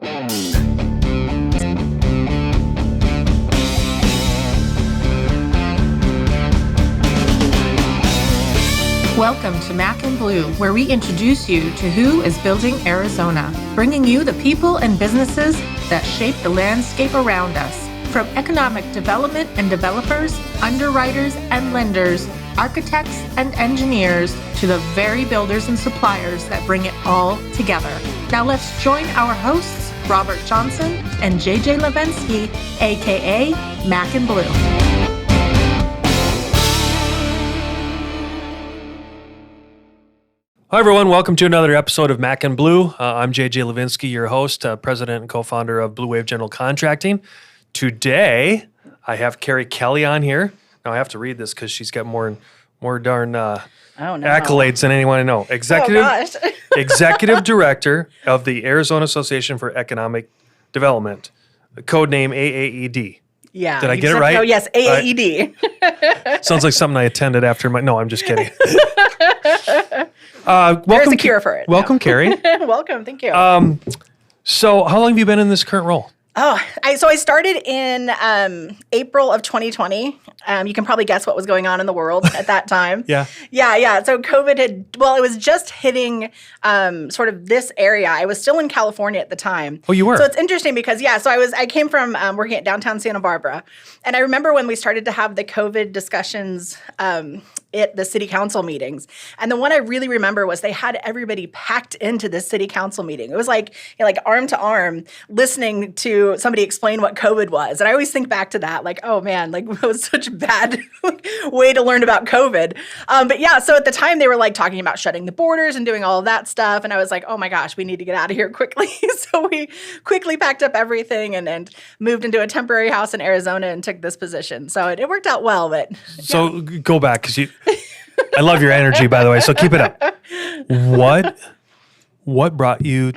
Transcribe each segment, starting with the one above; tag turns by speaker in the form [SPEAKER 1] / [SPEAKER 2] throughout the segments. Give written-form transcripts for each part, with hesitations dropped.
[SPEAKER 1] Welcome to Mac and Bleu, where we introduce you to who is building Arizona, bringing you the people and businesses that shape the landscape around us. From economic development and developers, underwriters and lenders, architects and engineers, to the very builders and suppliers that bring it all together. Now let's join our hosts, Robert Johnson and JJ Levinsky, aka Mac and Bleu.
[SPEAKER 2] Hi, everyone. Welcome to another episode of Mac and Bleu. I'm JJ Levinsky, your host, president and co-founder of Blue Wave General Contracting. Today, I have Carrie Kelly on here. Now, I have to read this because she's got more darn accolades than anyone I know. Executive Director of the Arizona Association for Economic Development, code name AAED.
[SPEAKER 1] Yeah.
[SPEAKER 2] Did I get it right?
[SPEAKER 1] Oh, yes, AAED.
[SPEAKER 2] Sounds like something I attended after my... No, I'm just kidding.
[SPEAKER 1] There's a cure for it.
[SPEAKER 2] Welcome, Carrie.
[SPEAKER 1] Welcome. Thank you.
[SPEAKER 2] So how long have you been in this current role?
[SPEAKER 1] So I started in April of 2020. You can probably guess what was going on in the world at that time.
[SPEAKER 2] Yeah.
[SPEAKER 1] So COVID it was just hitting sort of this area. I was still in California at the time.
[SPEAKER 2] Oh, you were?
[SPEAKER 1] So it's interesting because, I came from working at downtown Santa Barbara. And I remember when we started to have the COVID discussions at the city council meetings. And the one I really remember was they had everybody packed into this city council meeting. It was like arm to arm listening to somebody explain what COVID was. And I always think back to that, like, oh man, like it was such a bad way to learn about COVID. So at the time they were like talking about shutting the borders and doing all of that stuff. And I was like, oh my gosh, we need to get out of here quickly. So we quickly packed up everything and moved into a temporary house in Arizona and took this position. So it worked out well, but.
[SPEAKER 2] So go back because I love your energy, by the way. So keep it up. What brought you?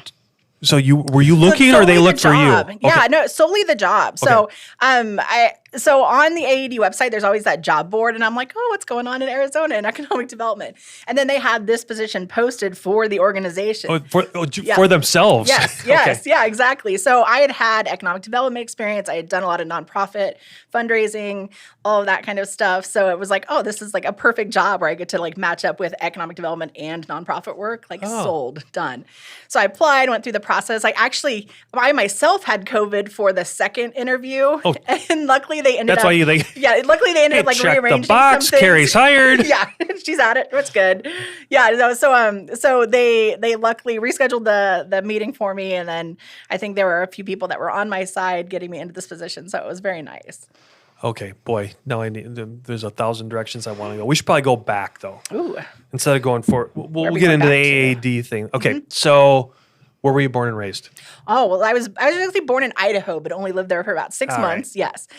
[SPEAKER 2] Were you looking, or they looked for you?
[SPEAKER 1] Yeah, no, solely the job.
[SPEAKER 2] Okay.
[SPEAKER 1] So on the AAED website, there's always that job board, and I'm like, oh, what's going on in Arizona in economic development? And then they had this position posted for the organization.
[SPEAKER 2] For themselves?
[SPEAKER 1] Yes,
[SPEAKER 2] Okay.
[SPEAKER 1] Yeah, exactly. So I had economic development experience. I had done a lot of nonprofit fundraising, all of that kind of stuff. So it was like, oh, this is like a perfect job where I get to like match up with economic development and nonprofit work, sold, done. So I applied, went through the process. I myself had COVID for the second interview, and luckily they ended
[SPEAKER 2] luckily they
[SPEAKER 1] ended up like
[SPEAKER 2] check
[SPEAKER 1] rearranging
[SPEAKER 2] the box.
[SPEAKER 1] some things.
[SPEAKER 2] Carrie's hired.
[SPEAKER 1] Yeah, she's at it. It's good. Yeah, so they luckily rescheduled the meeting for me, and then I think there were a few people that were on my side getting me into this position, so it was very nice.
[SPEAKER 2] Okay, boy. Now there's 1,000 directions I want to go. We should probably go back though.
[SPEAKER 1] Ooh.
[SPEAKER 2] Instead of going forward, we'll get into the AAD thing. Okay, So. Where were you born and raised?
[SPEAKER 1] Oh, well, I was actually born in Idaho, but only lived there for about 6 months. Right. Yes.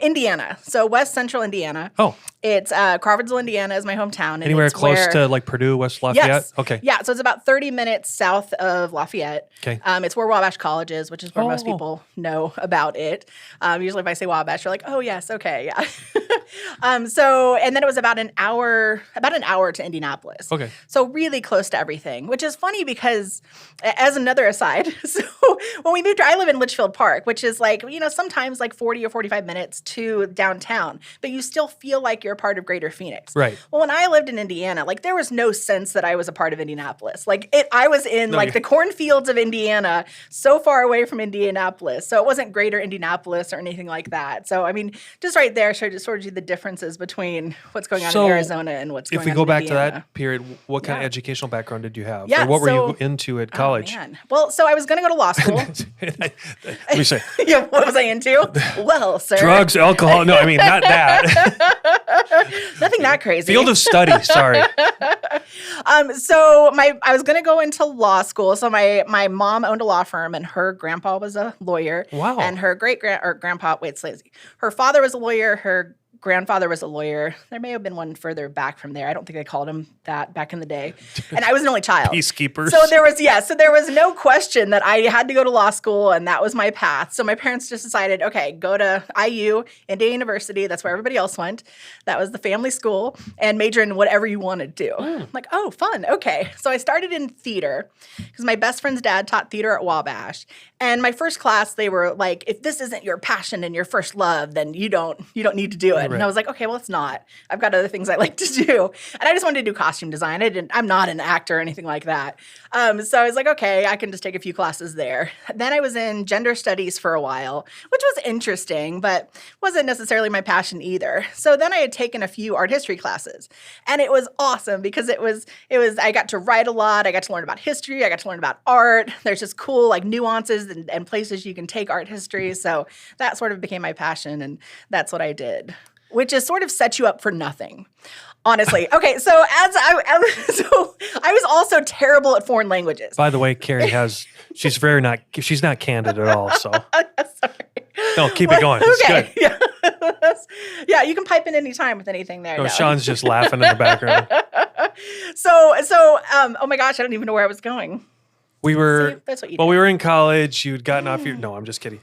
[SPEAKER 1] Indiana. So West Central Indiana. Oh. It's Crawfordsville, Indiana is my hometown. And
[SPEAKER 2] anywhere close to like Purdue, West Lafayette?
[SPEAKER 1] Yes.
[SPEAKER 2] Okay.
[SPEAKER 1] Yeah, so it's about 30 minutes south of Lafayette.
[SPEAKER 2] Okay.
[SPEAKER 1] It's where Wabash College is, which is where most people know about it. Usually if I say Wabash, you're like, oh, yes, okay, yeah. And then it was about an hour to Indianapolis.
[SPEAKER 2] Okay.
[SPEAKER 1] So really close to everything, which is funny because as another aside, so when we moved I live in Litchfield Park, which is like, sometimes like 40 or 45 minutes to downtown, but you still feel like you're a part of Greater Phoenix.
[SPEAKER 2] Right.
[SPEAKER 1] Well, when I lived in Indiana, like there was no sense that I was a part of Indianapolis. I was in the cornfields of Indiana, so far away from Indianapolis. So it wasn't Greater Indianapolis or anything like that. So, I mean, just right there showed you the differences between what's going on in Arizona and what's going on in Indiana.
[SPEAKER 2] If we go back to that period, what kind of educational background did you have?
[SPEAKER 1] Yeah,
[SPEAKER 2] or what were you into at college?
[SPEAKER 1] Oh, man. Well, so I was going to go to law school.
[SPEAKER 2] Let me say.
[SPEAKER 1] Yeah, what was I into? Well, sir.
[SPEAKER 2] Drugs, alcohol. No, I mean, not that.
[SPEAKER 1] Nothing that crazy.
[SPEAKER 2] Field of study, sorry.
[SPEAKER 1] So I was going to go into law school. So my mom owned a law firm, and her grandpa was a lawyer.
[SPEAKER 2] Wow.
[SPEAKER 1] And her grandpa, her father was a lawyer. Her grandfather was a lawyer. There may have been one further back from there. I don't think they called him that back in the day. And I was an only child.
[SPEAKER 2] Peacekeepers.
[SPEAKER 1] So there was no question that I had to go to law school, and that was my path. So my parents just decided, okay, go to IU, Indiana University. That's where everybody else went. That was the family school, and major in whatever you wanted to do. I'm like, oh, fun. Okay. So I started in theater because my best friend's dad taught theater at Wabash. And my first class, they were like, if this isn't your passion and your first love, then you don't need to do it. Right. And I was like, okay, well, it's not. I've got other things I like to do. And I just wanted to do costume design. I'm not an actor or anything like that. So I was like, okay, I can just take a few classes there. Then I was in gender studies for a while, which was interesting, but wasn't necessarily my passion either. So then I had taken a few art history classes, and it was awesome because it was I got to write a lot. I got to learn about history. I got to learn about art. There's just cool like nuances and places you can take art history. So that sort of became my passion, and that's what I did, which is sort of set you up for nothing. Honestly. Okay, so I was also terrible at foreign languages.
[SPEAKER 2] By the way, Carrie she's not candid at all, so.
[SPEAKER 1] Sorry.
[SPEAKER 2] No, keep it going. It's
[SPEAKER 1] okay.
[SPEAKER 2] Good.
[SPEAKER 1] Yeah, you can pipe in any time with anything there.
[SPEAKER 2] No, Sean's just laughing in the background.
[SPEAKER 1] So, oh my gosh, I don't even know where I was going.
[SPEAKER 2] We were,
[SPEAKER 1] See, that's what you did.
[SPEAKER 2] we were in college. You'd gotten off your, no, I'm just kidding.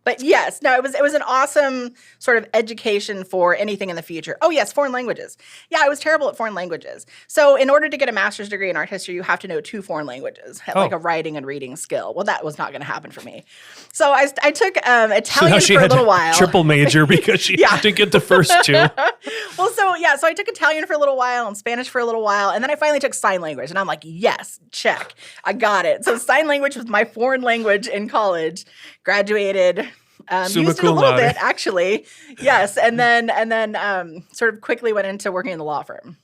[SPEAKER 1] But yes, no, it was an awesome sort of education for anything in the future. Oh yes, foreign languages. Yeah, I was terrible at foreign languages. So in order to get a master's degree in art history, you have to know 2 foreign languages, have like a writing and reading skill. Well, that was not going to happen for me. So I took Italian for a little while.
[SPEAKER 2] Triple major because she didn't get the first 2.
[SPEAKER 1] Well, so I took Italian for a little while and Spanish for a little while, and then I finally took sign language, and I'm like, yes, check, I got it. So sign language was my foreign language in college. Graduated. Used it a little bit, actually. Yes. And then sort of quickly went into working in the law firm.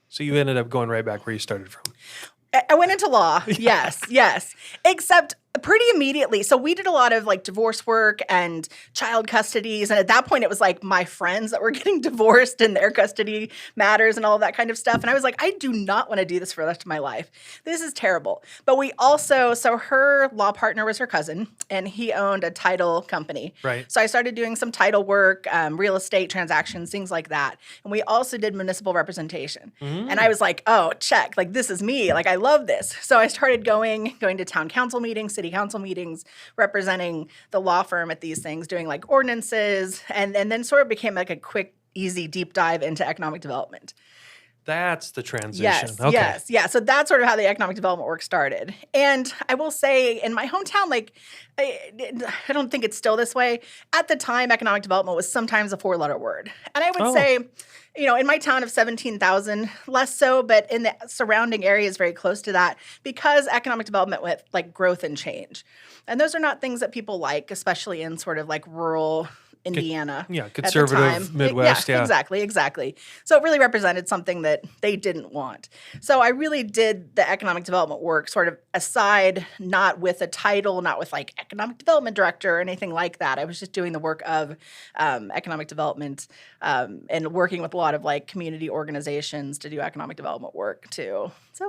[SPEAKER 2] So you ended up going right back where you started from.
[SPEAKER 1] I went into law. Yes. Except pretty immediately. So we did a lot of like divorce work and child custodies. And at that point, it was like my friends that were getting divorced and their custody matters and all of that kind of stuff. And I was like, I do not want to do this for the rest of my life. This is terrible. But we also, so her law partner was her cousin, and he owned a title company.
[SPEAKER 2] Right.
[SPEAKER 1] So I started doing some title work, real estate transactions, things like that. And we also did municipal representation. And I was like, oh, check. Like, this is me. Like, I love this. So I started going to town council meetings, city council meetings, representing the law firm at these things, doing like ordinances, and then sort of became like a quick, easy deep dive into economic development.
[SPEAKER 2] That's the transition.
[SPEAKER 1] Yes,
[SPEAKER 2] okay.
[SPEAKER 1] yes, yeah. So that's sort of how the economic development work started. And I will say, in my hometown, like, I don't think it's still this way. At the time, economic development was sometimes a 4-letter word. And I would say, in my town of 17,000, less so, but in the surrounding areas very close to that, because economic development went like growth and change. And those are not things that people like, especially in sort of like rural Indiana.
[SPEAKER 2] Yeah, conservative Midwest. Yeah,
[SPEAKER 1] exactly. So it really represented something that they didn't want. So I really did the economic development work sort of aside, not with a title, not with like economic development director or anything like that. I was just doing the work of economic development and working with a lot of like community organizations to do economic development work too. So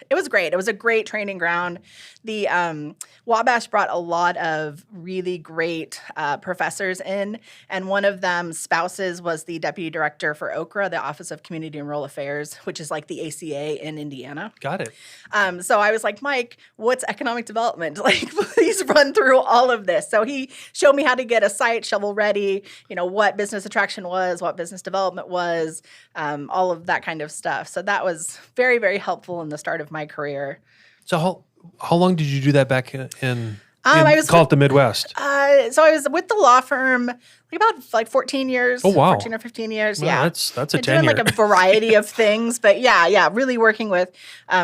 [SPEAKER 1] it was great. It was a great training ground. The Wabash brought a lot of really great professors in, and one of them, spouses, was the deputy director for OCRA, the Office of Community and Rural Affairs, which is like the ACA in Indiana.
[SPEAKER 2] Got it.
[SPEAKER 1] So I was like, Mike, what's economic development? Like, please run through all of this. So he showed me how to get a site shovel ready, what business attraction was, what business development was, all of that kind of stuff. So that was very, very helpful in the start of my career.
[SPEAKER 2] So how long did you do that back in
[SPEAKER 1] I was
[SPEAKER 2] call it the Midwest?
[SPEAKER 1] So I was with the law firm about 14 years.
[SPEAKER 2] Oh, wow.
[SPEAKER 1] 14 or 15 years.
[SPEAKER 2] Well,
[SPEAKER 1] yeah.
[SPEAKER 2] That's a
[SPEAKER 1] tenure. Doing like a variety of things, but yeah, really working with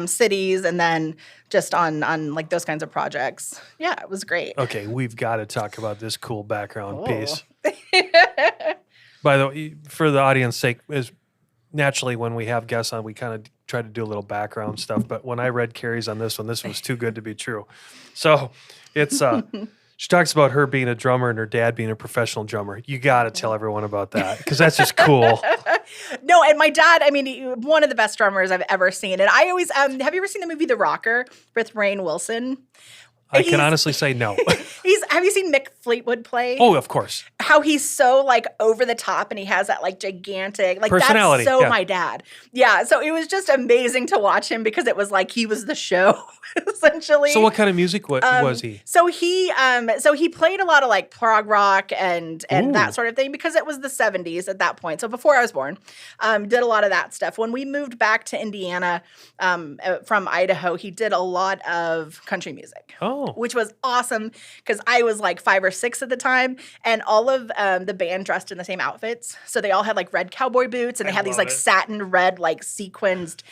[SPEAKER 1] cities and then just on like those kinds of projects. Yeah, it was great.
[SPEAKER 2] Okay, we've got to talk about this cool background piece. By the way, for the audience's sake, is naturally when we have guests on, we kind of try to do a little background stuff. But when I read Carrie's on this one, this was too good to be true. So it's she talks about her being a drummer and her dad being a professional drummer. You got to tell everyone about that because that's just cool.
[SPEAKER 1] No, and my dad, one of the best drummers I've ever seen. And I always have you ever seen the movie The Rocker with Rainn Wilson?
[SPEAKER 2] I can honestly say no.
[SPEAKER 1] Have you seen Mick Fleetwood play?
[SPEAKER 2] Oh, of course.
[SPEAKER 1] how he's so like over the top and he has that like gigantic, like
[SPEAKER 2] personality.
[SPEAKER 1] That's so my dad. Yeah. So it was just amazing to watch him because it was like he was the show essentially.
[SPEAKER 2] So what kind of music was he?
[SPEAKER 1] So he played a lot of like prog rock and that sort of thing because it was the 70s at that point. So before I was born, did a lot of that stuff. When we moved back to Indiana from Idaho, he did a lot of country music, which was awesome because I was like 5 or 6 at the time, and all of the band dressed in the same outfits. So they all had like red cowboy boots, and they had these like satin red like sequenced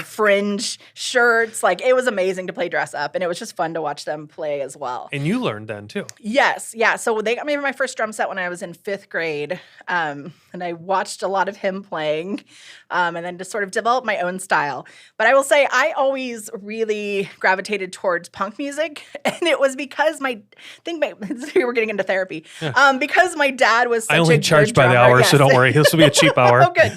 [SPEAKER 1] fringe shirts. Like it was amazing to play dress up, and it was just fun to watch them play as well.
[SPEAKER 2] And you learned then too.
[SPEAKER 1] Yes, yeah. So they got me my first drum set when I was in 5th grade, and I watched a lot of him playing, and then just sort of developed my own style. But I will say I always really gravitated towards punk music, and it was because we're getting into therapy.
[SPEAKER 2] Yeah.
[SPEAKER 1] Because my dad was such
[SPEAKER 2] I only
[SPEAKER 1] a
[SPEAKER 2] charge
[SPEAKER 1] good
[SPEAKER 2] by
[SPEAKER 1] drummer.
[SPEAKER 2] the hour,
[SPEAKER 1] Yes.
[SPEAKER 2] so don't worry. This will be a cheap hour.
[SPEAKER 1] Oh, good.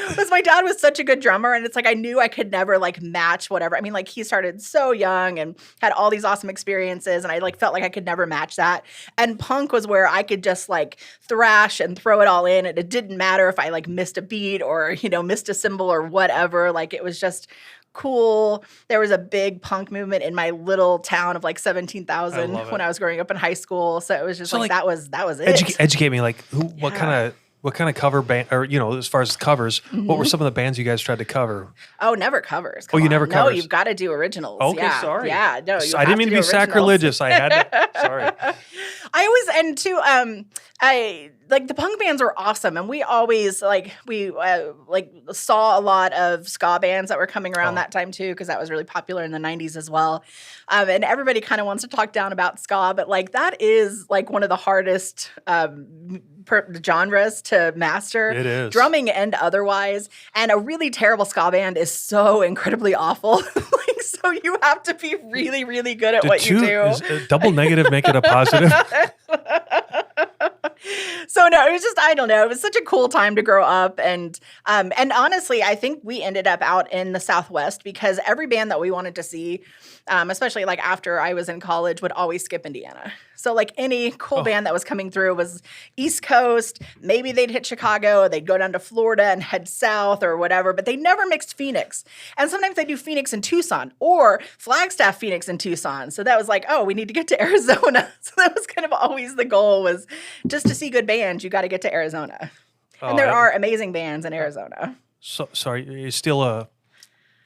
[SPEAKER 1] Because my dad was such a good drummer, and it's like I knew I could never like match whatever. I mean, like he started so young and had all these awesome experiences, and I like felt like I could never match that. And punk was where I could just like thrash and throw it all in, and it didn't matter if I like missed a beat or missed a cymbal or whatever. Like it was just cool. There was a big punk movement in my little town of like 17,000 when I was growing up in high school. So it was just like that was it.
[SPEAKER 2] Educate me, like what kind of cover band, or as far as covers, what were some of the bands you guys tried to cover?
[SPEAKER 1] Oh, never covers.
[SPEAKER 2] You never covers?
[SPEAKER 1] No, you've got to do originals.
[SPEAKER 2] Okay,
[SPEAKER 1] yeah.
[SPEAKER 2] sorry.
[SPEAKER 1] Yeah, no,
[SPEAKER 2] I didn't mean to be sacrilegious. I had to. Sorry.
[SPEAKER 1] I always, and too, I like the punk bands were awesome, and we always saw a lot of ska bands that were coming around that time too, because that was really popular in the 90s as well. And everybody kind of wants to talk down about ska, but like that is like one of the hardest genres to master.
[SPEAKER 2] It is,
[SPEAKER 1] drumming and otherwise. And a really terrible ska band is so incredibly awful. So you have to be really, really good at what you do.
[SPEAKER 2] Is a double negative make it a positive?
[SPEAKER 1] So no, it was just, I don't know. It was such a cool time to grow up. And honestly, I think we ended up out in the Southwest because every band that we wanted to see, especially like after I was in college, would always skip Indiana. So like any cool band that was coming through was East Coast. Maybe they'd hit Chicago, they'd go down to Florida and head south or whatever, but they never mixed Phoenix. And sometimes they do Phoenix and Tucson or Flagstaff, Phoenix and Tucson. So that was like, we need to get to Arizona. So that was kind of always the goal, was just to see good bands, you got to get to Arizona. And there are amazing bands in Arizona.
[SPEAKER 2] So sorry, are you still a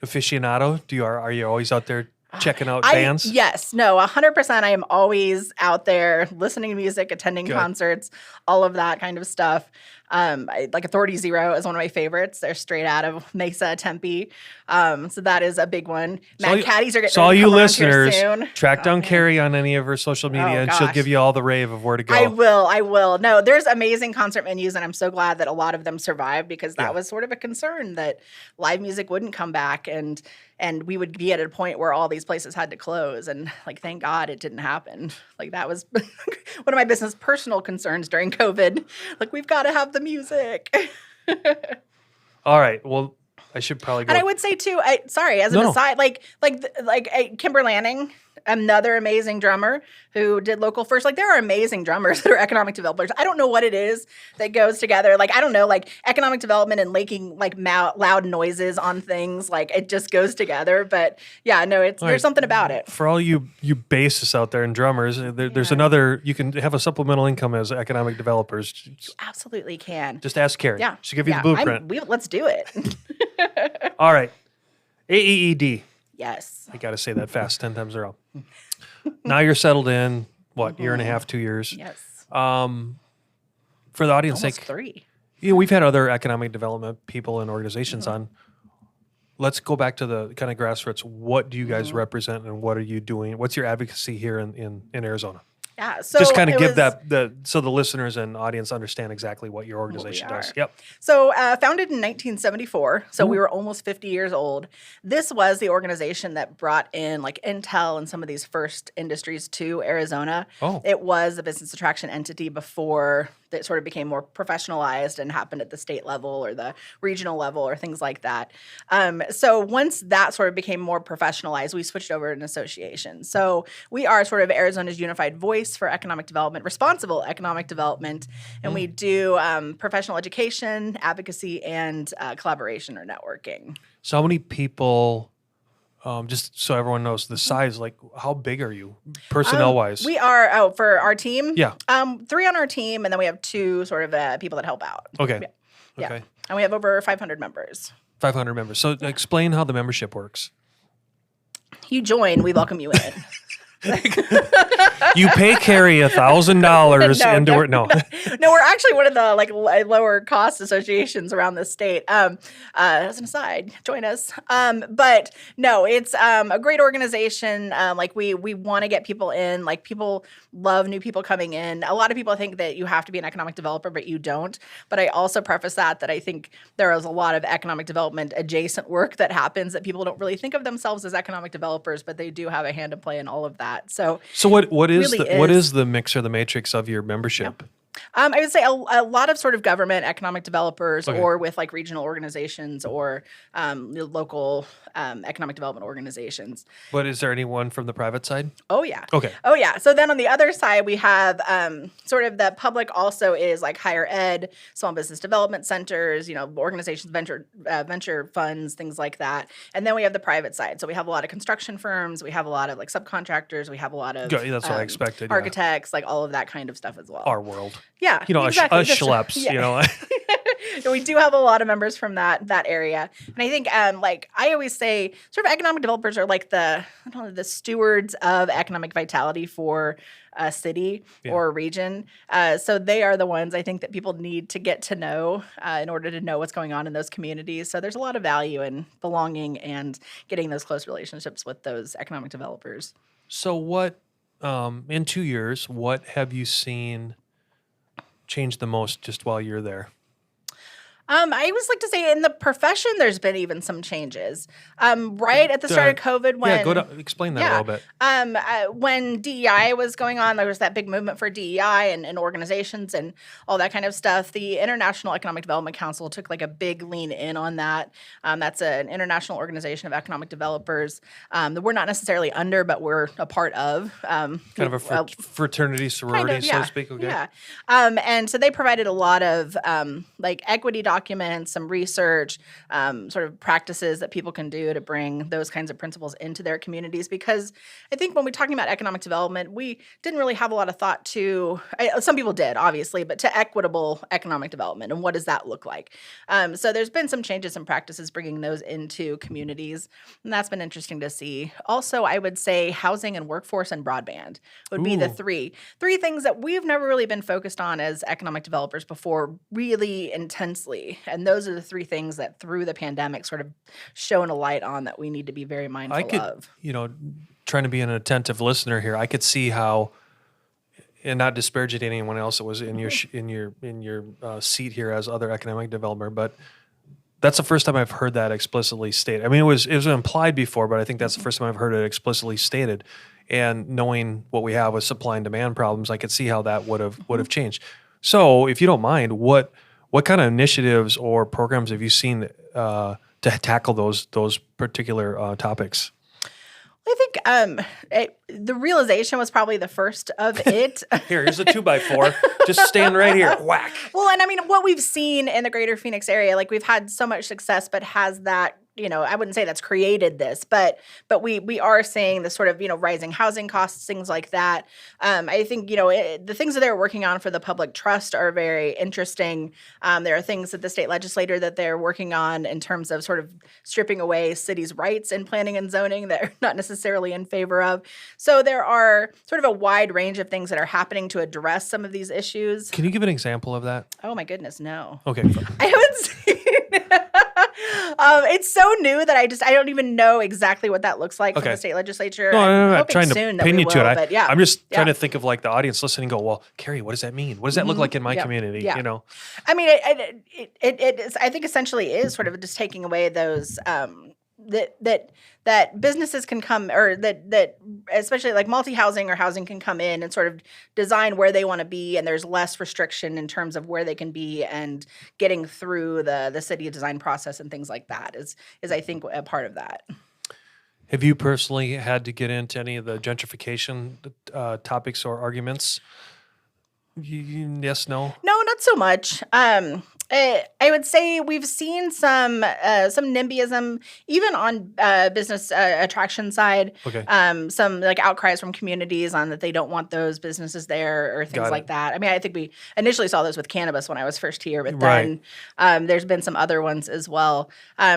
[SPEAKER 2] aficionado? Are you always out there checking out bands?
[SPEAKER 1] Yes. No, 100%. I am always out there listening to music, attending concerts, all of that kind of stuff. Like Authority Zero is one of my favorites. They're straight out of Mesa, Tempe. So that is a big one. Mad Caddies are getting.
[SPEAKER 2] So all you listeners,
[SPEAKER 1] soon.
[SPEAKER 2] track down Carrie on any of her social media, and she'll give you all the rave of where to go.
[SPEAKER 1] I will. No, there's amazing concert venues, and I'm so glad that a lot of them survived, because that was sort of a concern that live music wouldn't come back, and we would be at a point where all these places had to close. And like, thank God it didn't happen. Like that was one of my business personal concerns during COVID. Like, we've got to have the music.
[SPEAKER 2] All right. Well, I should probably go.
[SPEAKER 1] And I would say too, as an aside, like Kimber Lanning, another amazing drummer who did Local First. Like, there are amazing drummers that are economic developers. I don't know what it is that goes together. Like, I don't know, like economic development and making like loud noises on things. Like, it just goes together. But yeah, no, there's something about it.
[SPEAKER 2] For all you bassists out there and drummers, there's another, you can have a supplemental income as economic developers.
[SPEAKER 1] You absolutely can.
[SPEAKER 2] Just ask Carrie.
[SPEAKER 1] Yeah.
[SPEAKER 2] She'll give you the blueprint.
[SPEAKER 1] Let's do it.
[SPEAKER 2] All right. AAED.
[SPEAKER 1] Yes.
[SPEAKER 2] I got to say that fast 10 times in a row. Now you're settled in, year and a half, 2 years?
[SPEAKER 1] Yes.
[SPEAKER 2] For the audience
[SPEAKER 1] Almost
[SPEAKER 2] sake,
[SPEAKER 1] 3.
[SPEAKER 2] We've had other economic development people and organizations on. Let's go back to the kind of grassroots. What do you guys represent, and what are you doing? What's your advocacy here in Arizona?
[SPEAKER 1] Yeah, so
[SPEAKER 2] just kind of give so the listeners and audience understand exactly what your organization does. Yep.
[SPEAKER 1] So founded in 1974, so we were almost 50 years old. This was the organization that brought in like Intel and some of these first industries to Arizona.
[SPEAKER 2] Oh.
[SPEAKER 1] It was a business attraction entity before that sort of became more professionalized and happened at the state level or the regional level or things like that. So once that sort of became more professionalized, we switched over to an association. So we are sort of Arizona's unified voice for economic development, responsible economic development, and we do professional education, advocacy, and collaboration or networking.
[SPEAKER 2] So how many people, just so everyone knows the size, like how big are you personnel-wise?
[SPEAKER 1] We are, for our team?
[SPEAKER 2] Yeah.
[SPEAKER 1] 3 on our team, and then we have 2 sort of people that help out.
[SPEAKER 2] Okay.
[SPEAKER 1] Yeah.
[SPEAKER 2] Okay.
[SPEAKER 1] And we have over 500 members.
[SPEAKER 2] 500 members. So explain how the membership works.
[SPEAKER 1] You join, we welcome you in.
[SPEAKER 2] You pay Carrie $1,000 into her. No,
[SPEAKER 1] no, we're actually one of the lower cost associations around the state. As an aside, join us. But no, it's a great organization. We want to get people in. Like people love new people coming in. A lot of people think that you have to be an economic developer, but you don't. But I also preface that I think there is a lot of economic development adjacent work that happens that people don't really think of themselves as economic developers, but they do have a hand to play in all of that. So
[SPEAKER 2] what is
[SPEAKER 1] really
[SPEAKER 2] what is the mix or the matrix of your membership?
[SPEAKER 1] Yeah. I would say a lot of sort of government economic developers, or with like regional organizations or local economic development organizations.
[SPEAKER 2] But is there anyone from the private side?
[SPEAKER 1] Oh, yeah.
[SPEAKER 2] Okay.
[SPEAKER 1] Oh, yeah. So then on the other side, we have sort of the public also is like higher ed, small business development centers, organizations, venture funds, things like that. And then we have the private side. So we have a lot of construction firms. We have a lot of like subcontractors. We have a lot of
[SPEAKER 2] that's what I expected.
[SPEAKER 1] Architects, like all of that kind of stuff as well.
[SPEAKER 2] Our world.
[SPEAKER 1] Yeah,
[SPEAKER 2] exactly. Us schleps,
[SPEAKER 1] And we do have a lot of members from that area. And I think, I always say, sort of economic developers are like the stewards of economic vitality for a city or a region. So they are the ones I think that people need to get to know in order to know what's going on in those communities. So there's a lot of value in belonging and getting those close relationships with those economic developers.
[SPEAKER 2] So what, in 2 years, what have you seen change the most just while you're there?
[SPEAKER 1] I always like to say in the profession, there's been even some changes. Right at the start of COVID, when
[SPEAKER 2] explain that a little bit.
[SPEAKER 1] When DEI was going on, there was that big movement for DEI and organizations and all that kind of stuff. The International Economic Development Council took like a big lean in on that. That's an international organization of economic developers that we're not necessarily under, but we're a part of.
[SPEAKER 2] Kind of a fraternity, sorority, so to speak. Okay.
[SPEAKER 1] Yeah. And so they provided a lot of equity documents, some research, sort of practices that people can do to bring those kinds of principles into their communities. Because I think when we're talking about economic development, we didn't really have a lot of thought to, some people did, obviously, but to equitable economic development and what does that look like? So there's been some changes in practices bringing those into communities, and that's been interesting to see. Also, I would say housing and workforce and broadband would be the three things that we've never really been focused on as economic developers before really intensely. And those are the 3 things that through the pandemic sort of shone a light on that we need to be very mindful of.
[SPEAKER 2] Trying to be an attentive listener here, I could see how, and not disparaging anyone else that was in your seat here as other economic developer, but that's the first time I've heard that explicitly stated. I mean, it was implied before, but I think that's the first time I've heard it explicitly stated. And knowing what we have with supply and demand problems, I could see how that would have changed. So, if you don't mind, what kind of initiatives or programs have you seen to tackle those particular topics?
[SPEAKER 1] I think the realization was probably the first of it.
[SPEAKER 2] Here's a 2x4. Just stand right here. Whack.
[SPEAKER 1] Well, and I mean, what we've seen in the greater Phoenix area, like we've had so much success, but has that, I wouldn't say that's created this, but we are seeing the sort of, rising housing costs, things like that. I think, the things that they're working on for the public trust are very interesting. There are things that the state legislature that they're working on in terms of sort of stripping away cities' rights in planning and zoning that they're not necessarily in favor of. So there are sort of a wide range of things that are happening to address some of these issues.
[SPEAKER 2] Can you give an example of that?
[SPEAKER 1] Oh my goodness, no.
[SPEAKER 2] Okay.
[SPEAKER 1] I haven't seen it's so new that I don't even know exactly what that looks like from the state legislature.
[SPEAKER 2] No,
[SPEAKER 1] I'm
[SPEAKER 2] not trying to pin you to it.
[SPEAKER 1] But yeah.
[SPEAKER 2] I'm just trying to think of like the audience listening and go, well, Carrie, what does that mean? What does that look like in my community?
[SPEAKER 1] Yeah. I mean, it I think essentially is sort of just taking away those that businesses can come, or that especially like multi-housing or housing can come in and sort of design where they want to be, and there's less restriction in terms of where they can be and getting through the city design process and things like that is I think a part of that.
[SPEAKER 2] Have you personally had to get into any of the gentrification topics or arguments? Yes, no?
[SPEAKER 1] No, not so much. I would say we've seen some NIMBYism even on business attraction side.
[SPEAKER 2] Okay.
[SPEAKER 1] Some like outcries from communities on that they don't want those businesses there or things like that. I mean, I think we initially saw those with cannabis when I was first here, but then there's been some other ones as well.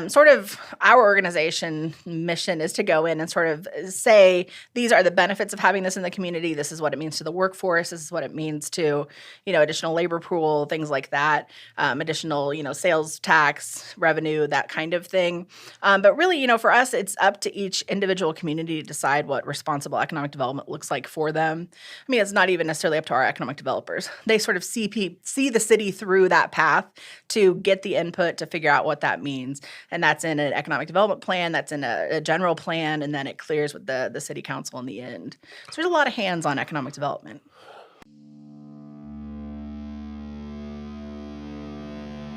[SPEAKER 1] Sort of our organization mission is to go in and sort of say these are the benefits of having this in the community. This is what it means to the workforce. This is what it means to additional labor pool, things like that. Additional, sales tax revenue, that kind of thing. But really, for us, it's up to each individual community to decide what responsible economic development looks like for them. I mean, it's not even necessarily up to our economic developers. They sort of see the city through that path to get the input to figure out what that means. And that's in an economic development plan, that's in a general plan, and then it clears with the city council in the end. So there's a lot of hands on economic development.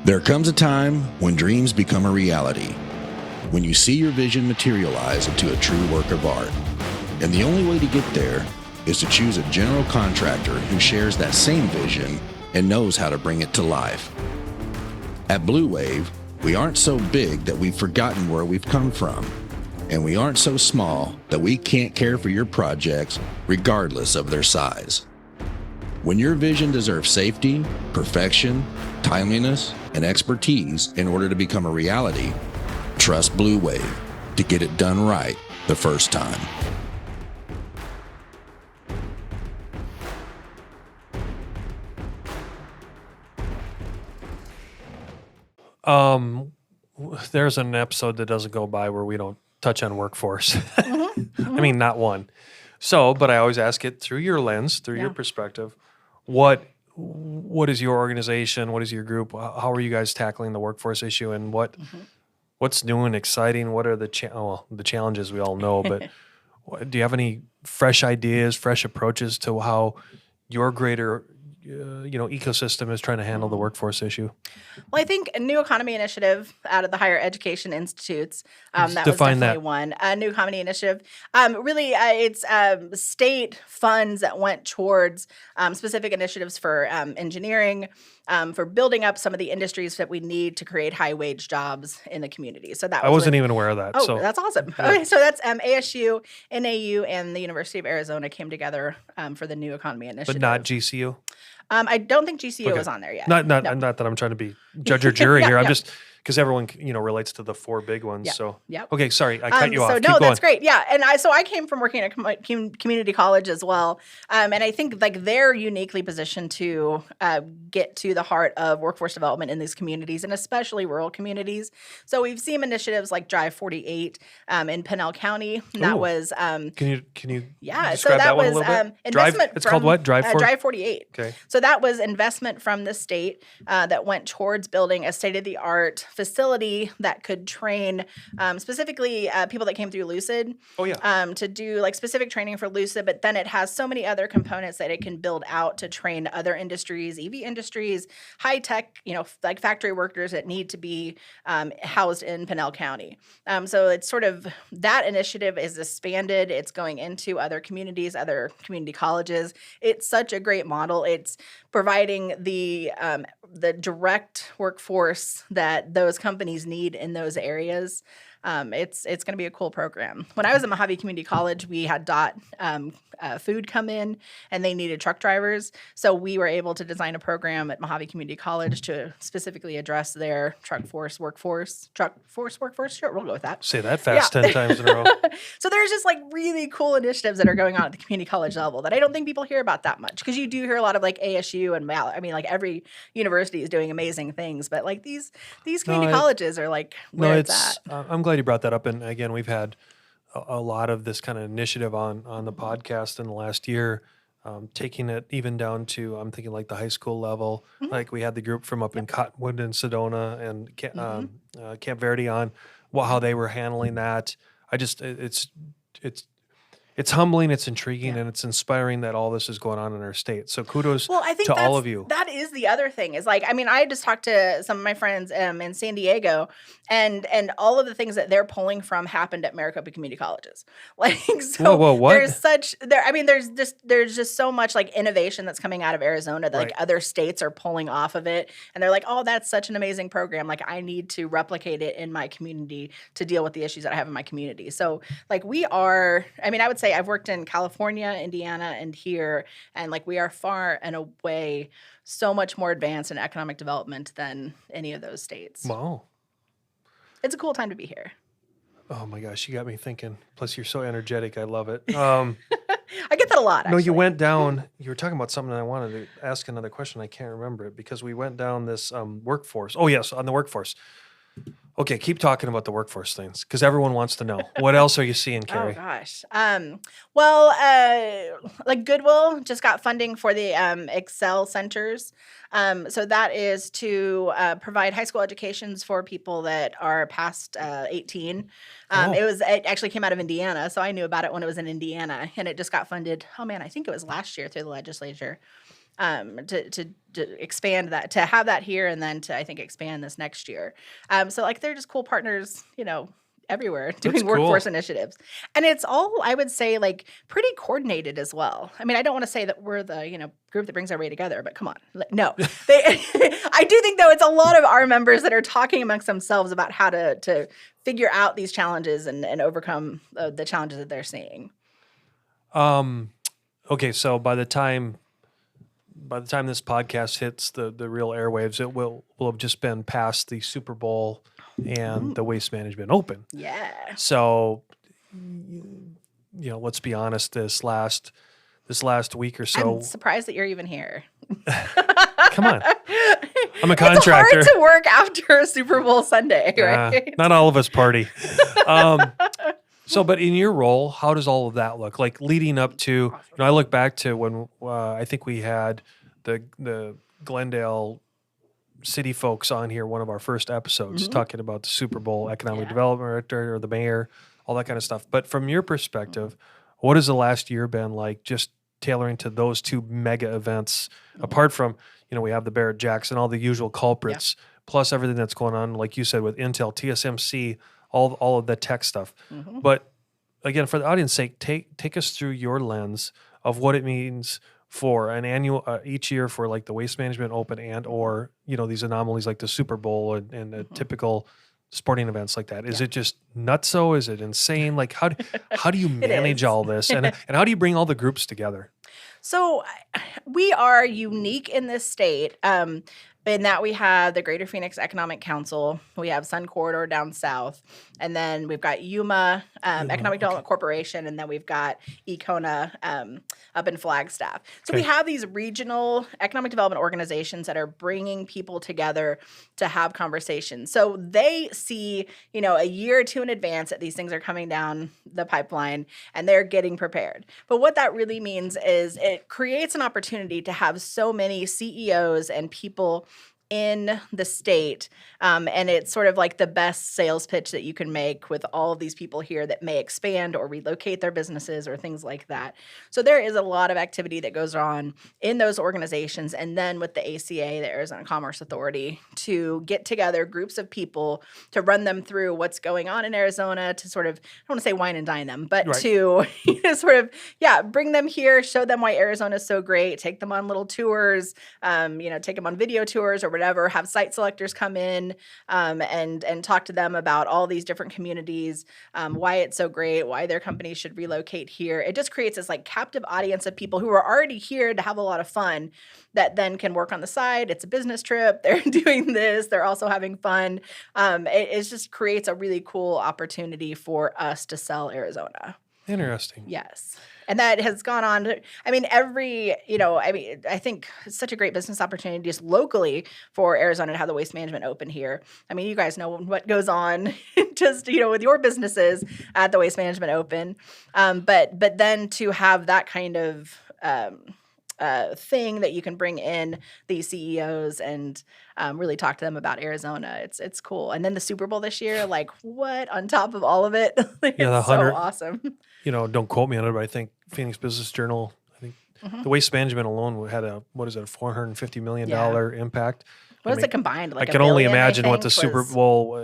[SPEAKER 3] There comes a time when dreams become a reality, when you see your vision materialize into a true work of art. And the only way to get there is to choose a general contractor who shares that same vision and knows how to bring it to life. At Blue Wave, we aren't so big that we've forgotten where we've come from, and we aren't so small that we can't care for your projects regardless of their size. When your vision deserves safety, perfection, timeliness, and expertise in order to become a reality, trust Blue Wave to get it done right the first time.
[SPEAKER 2] There's an episode that doesn't go by where we don't touch on workforce. I mean, not one. So, but I always ask it through your lens, through your perspective. What is your organization? What is your group? How are you guys tackling the workforce issue? And what's new and exciting? What are the challenges we all know? But do you have any fresh ideas, fresh approaches to how your greater ecosystem is trying to handle the workforce issue?
[SPEAKER 1] Well, I think a new economy initiative out of the higher education institutes, that was definitely one. A new economy initiative. Really, it's state funds that went towards specific initiatives for engineering, for building up some of the industries that we need to create high-wage jobs in the community. So that
[SPEAKER 2] I wasn't even aware of that.
[SPEAKER 1] Oh,
[SPEAKER 2] so
[SPEAKER 1] that's awesome. Yeah. Okay, so that's ASU, NAU, and the University of Arizona came together for the new economy initiative.
[SPEAKER 2] But not GCU?
[SPEAKER 1] I don't think GCU is on there yet.
[SPEAKER 2] Not that I'm trying to be judge or jury here. I'm just because everyone relates to the four big ones.
[SPEAKER 1] Yeah.
[SPEAKER 2] So
[SPEAKER 1] yeah.
[SPEAKER 2] Okay, sorry, I cut you off.
[SPEAKER 1] So
[SPEAKER 2] Keep
[SPEAKER 1] no,
[SPEAKER 2] going.
[SPEAKER 1] that's great. Yeah, and I came from working at a community college as well, and I think like they're uniquely positioned to get to the heart of workforce development in these communities, and especially rural communities. So we've seen initiatives like Drive 48 in Pinell County. And that was
[SPEAKER 2] can you
[SPEAKER 1] yeah.
[SPEAKER 2] describe
[SPEAKER 1] So that
[SPEAKER 2] one
[SPEAKER 1] was
[SPEAKER 2] a little bit?
[SPEAKER 1] investment.
[SPEAKER 2] It's called what? Drive
[SPEAKER 1] 48.
[SPEAKER 2] Okay.
[SPEAKER 1] So that was investment from the state that went towards building a state-of-the-art facility that could train specifically people that came through Lucid.
[SPEAKER 2] Oh, yeah.
[SPEAKER 1] To do like specific training for Lucid, but then it has so many other components that it can build out to train other industries, EV industries, high tech, like factory workers that need to be housed in Pinell County. So it's sort of that initiative is expanded. It's going into other communities, other community colleges. It's such a great model. It's providing the direct workforce that those companies need in those areas. It's going to be a cool program. When I was at Mojave Community College, we had DOT food come in, and they needed truck drivers. So we were able to design a program at Mojave Community College to specifically address their workforce. Sure, we'll go with that.
[SPEAKER 2] Say that fast 10 times in a row.
[SPEAKER 1] So there's just like really cool initiatives that are going on at the community college level that I don't think people hear about that much, because you do hear a lot of like ASU and like every university is doing amazing things, but like these community colleges are like where it's at.
[SPEAKER 2] I'm glad you brought that up. And again, we've had a lot of this kind of initiative on the podcast in the last year, taking it even down to, I'm thinking like the high school level. Like we had the group from up in Cottonwood and Sedona and Camp Verde on how they were handling that. It's humbling, it's intriguing, and it's inspiring that all this is going on in our state. So kudos
[SPEAKER 1] I think
[SPEAKER 2] to all of you.
[SPEAKER 1] That is the other thing is like, I mean, I just talked to some of my friends in San Diego, and all of the things that they're pulling from happened at Maricopa Community Colleges. Like, so
[SPEAKER 2] Whoa, what?
[SPEAKER 1] There's just so much like innovation that's coming out of Arizona that like other states are pulling off of it. And they're like, oh, that's such an amazing program. Like, I need to replicate it in my community to deal with the issues that I have in my community. So like I would say I've worked in California, Indiana, and here, and like we are far and away so much more advanced in economic development than any of those states.
[SPEAKER 2] Wow.
[SPEAKER 1] It's a cool time to be here.
[SPEAKER 2] Oh my gosh, you got me thinking. Plus, you're so energetic. I love it.
[SPEAKER 1] I get that a lot, actually.
[SPEAKER 2] No, you went down, you were talking about something, and I wanted to ask another question. I can't remember it because we went down this workforce. Oh, yes, on the workforce. Okay, keep talking about the workforce things because everyone wants to know. What else are you seeing, Carrie?
[SPEAKER 1] Oh, gosh. Like Goodwill just got funding for the Excel centers. So that is to provide high school educations for people that are past 18. It actually came out of Indiana, so I knew about it when it was in Indiana, and it just got funded. Oh, man, I think it was last year through the legislature. To expand that, to have that here, and then to, I think, expand this next year. So like they're just cool partners, everywhere doing workforce initiatives. And it's all, I would say, like pretty coordinated as well. I mean, I don't want to say that we're the, group that brings everybody together, but come on. No. I do think, though, it's a lot of our members that are talking amongst themselves about how to figure out these challenges and overcome the challenges that they're seeing.
[SPEAKER 2] Okay, so by the time this podcast hits the real airwaves, it will have just been past the Super Bowl and the Waste Management Open.
[SPEAKER 1] Yeah.
[SPEAKER 2] So, let's be honest. This last week or so,
[SPEAKER 1] I'm surprised that you're even here.
[SPEAKER 2] Come on, I'm a contractor.
[SPEAKER 1] It's hard to work after a Super Bowl Sunday, right?
[SPEAKER 2] Not all of us party. So, but in your role, how does all of that look? Like leading up to, I look back to when I think we had the Glendale city folks on here, one of our first episodes, talking about the Super Bowl economic development director or the mayor, all that kind of stuff. But from your perspective, what has the last year been like, just tailoring to those two mega events, apart from, we have the Barrett Jackson, all the usual culprits, plus everything that's going on, like you said, with Intel, TSMC, all of the tech stuff. But again, for the audience's sake, take us through your lens of what it means for an annual each year for like the Waste Management Open and or these anomalies like the Super Bowl and the typical sporting events like that. Is it just nutso? Is it insane? Like how do you manage all this and how do you bring all the groups together?
[SPEAKER 1] So we are unique in this state. In that we have the Greater Phoenix Economic Council, we have Sun Corridor down south, and then we've got Yuma Economic Development Corporation, and then we've got Econa up in Flagstaff. So we have these regional economic development organizations that are bringing people together to have conversations. So they see, a year or two in advance that these things are coming down the pipeline, and they're getting prepared. But what that really means is it creates an opportunity to have so many CEOs and people in the state, and it's sort of like the best sales pitch that you can make with all of these people here that may expand or relocate their businesses or things like that. So there is a lot of activity that goes on in those organizations, and then with the ACA, the Arizona Commerce Authority, to get together groups of people to run them through what's going on in Arizona, to sort of, I don't want to say wine and dine them, but to sort of, bring them here, show them why Arizona is so great, take them on little tours, take them on video tours or whatever, have site selectors come in and talk to them about all these different communities, why it's so great, why their companies should relocate here. It just creates this like captive audience of people who are already here to have a lot of fun that then can work on the side. It's a business trip. They're doing this. They're also having fun. It just creates a really cool opportunity for us to sell Arizona.
[SPEAKER 2] Interesting.
[SPEAKER 1] Yes. And that has gone on to, I think it's such a great business opportunity just locally for Arizona to have the Waste Management Open here. I mean, you guys know what goes on just, with your businesses at the Waste Management Open. But then to have that kind of thing that you can bring in these CEOs and really talk to them about Arizona. It's cool. And then the Super Bowl this year, like what on top of all of it? It's
[SPEAKER 2] Yeah, the
[SPEAKER 1] so
[SPEAKER 2] 100
[SPEAKER 1] awesome.
[SPEAKER 2] Don't quote me on it, but I think Phoenix Business Journal, I think the waste management alone had a $450 million impact.
[SPEAKER 1] What is it combined? Like
[SPEAKER 2] I can only
[SPEAKER 1] $1 billion,
[SPEAKER 2] imagine what the
[SPEAKER 1] think,
[SPEAKER 2] Super Bowl,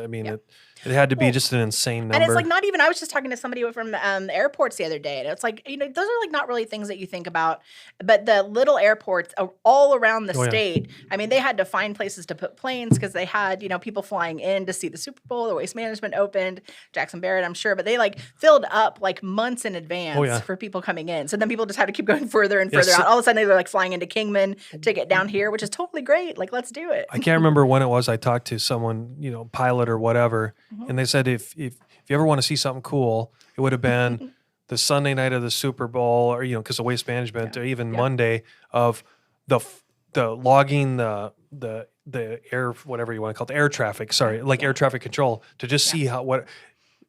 [SPEAKER 2] it had to be just an insane number.
[SPEAKER 1] And it's like not even, I was just talking to somebody from airports the other day, and it's like, those are like not really things that you think about, but the little airports all around the state, I mean, they had to find places to put planes because they had, people flying in to see the Super Bowl, the Waste Management opened, Jackson Barrett, I'm sure, but they like filled up like months in advance for people coming in. So then people just had to keep going further and further out. All of a sudden they were like flying into Kingman to get down here, which is totally great. Like, let's do it.
[SPEAKER 2] I can't remember when it was I talked to someone, pilot or whatever, and they said if you ever want to see something cool, it would have been the Sunday night of the Super Bowl, or because of Waste Management, or even Monday of the logging the air, whatever you want to call it, the air traffic. Sorry, like air traffic control, to just see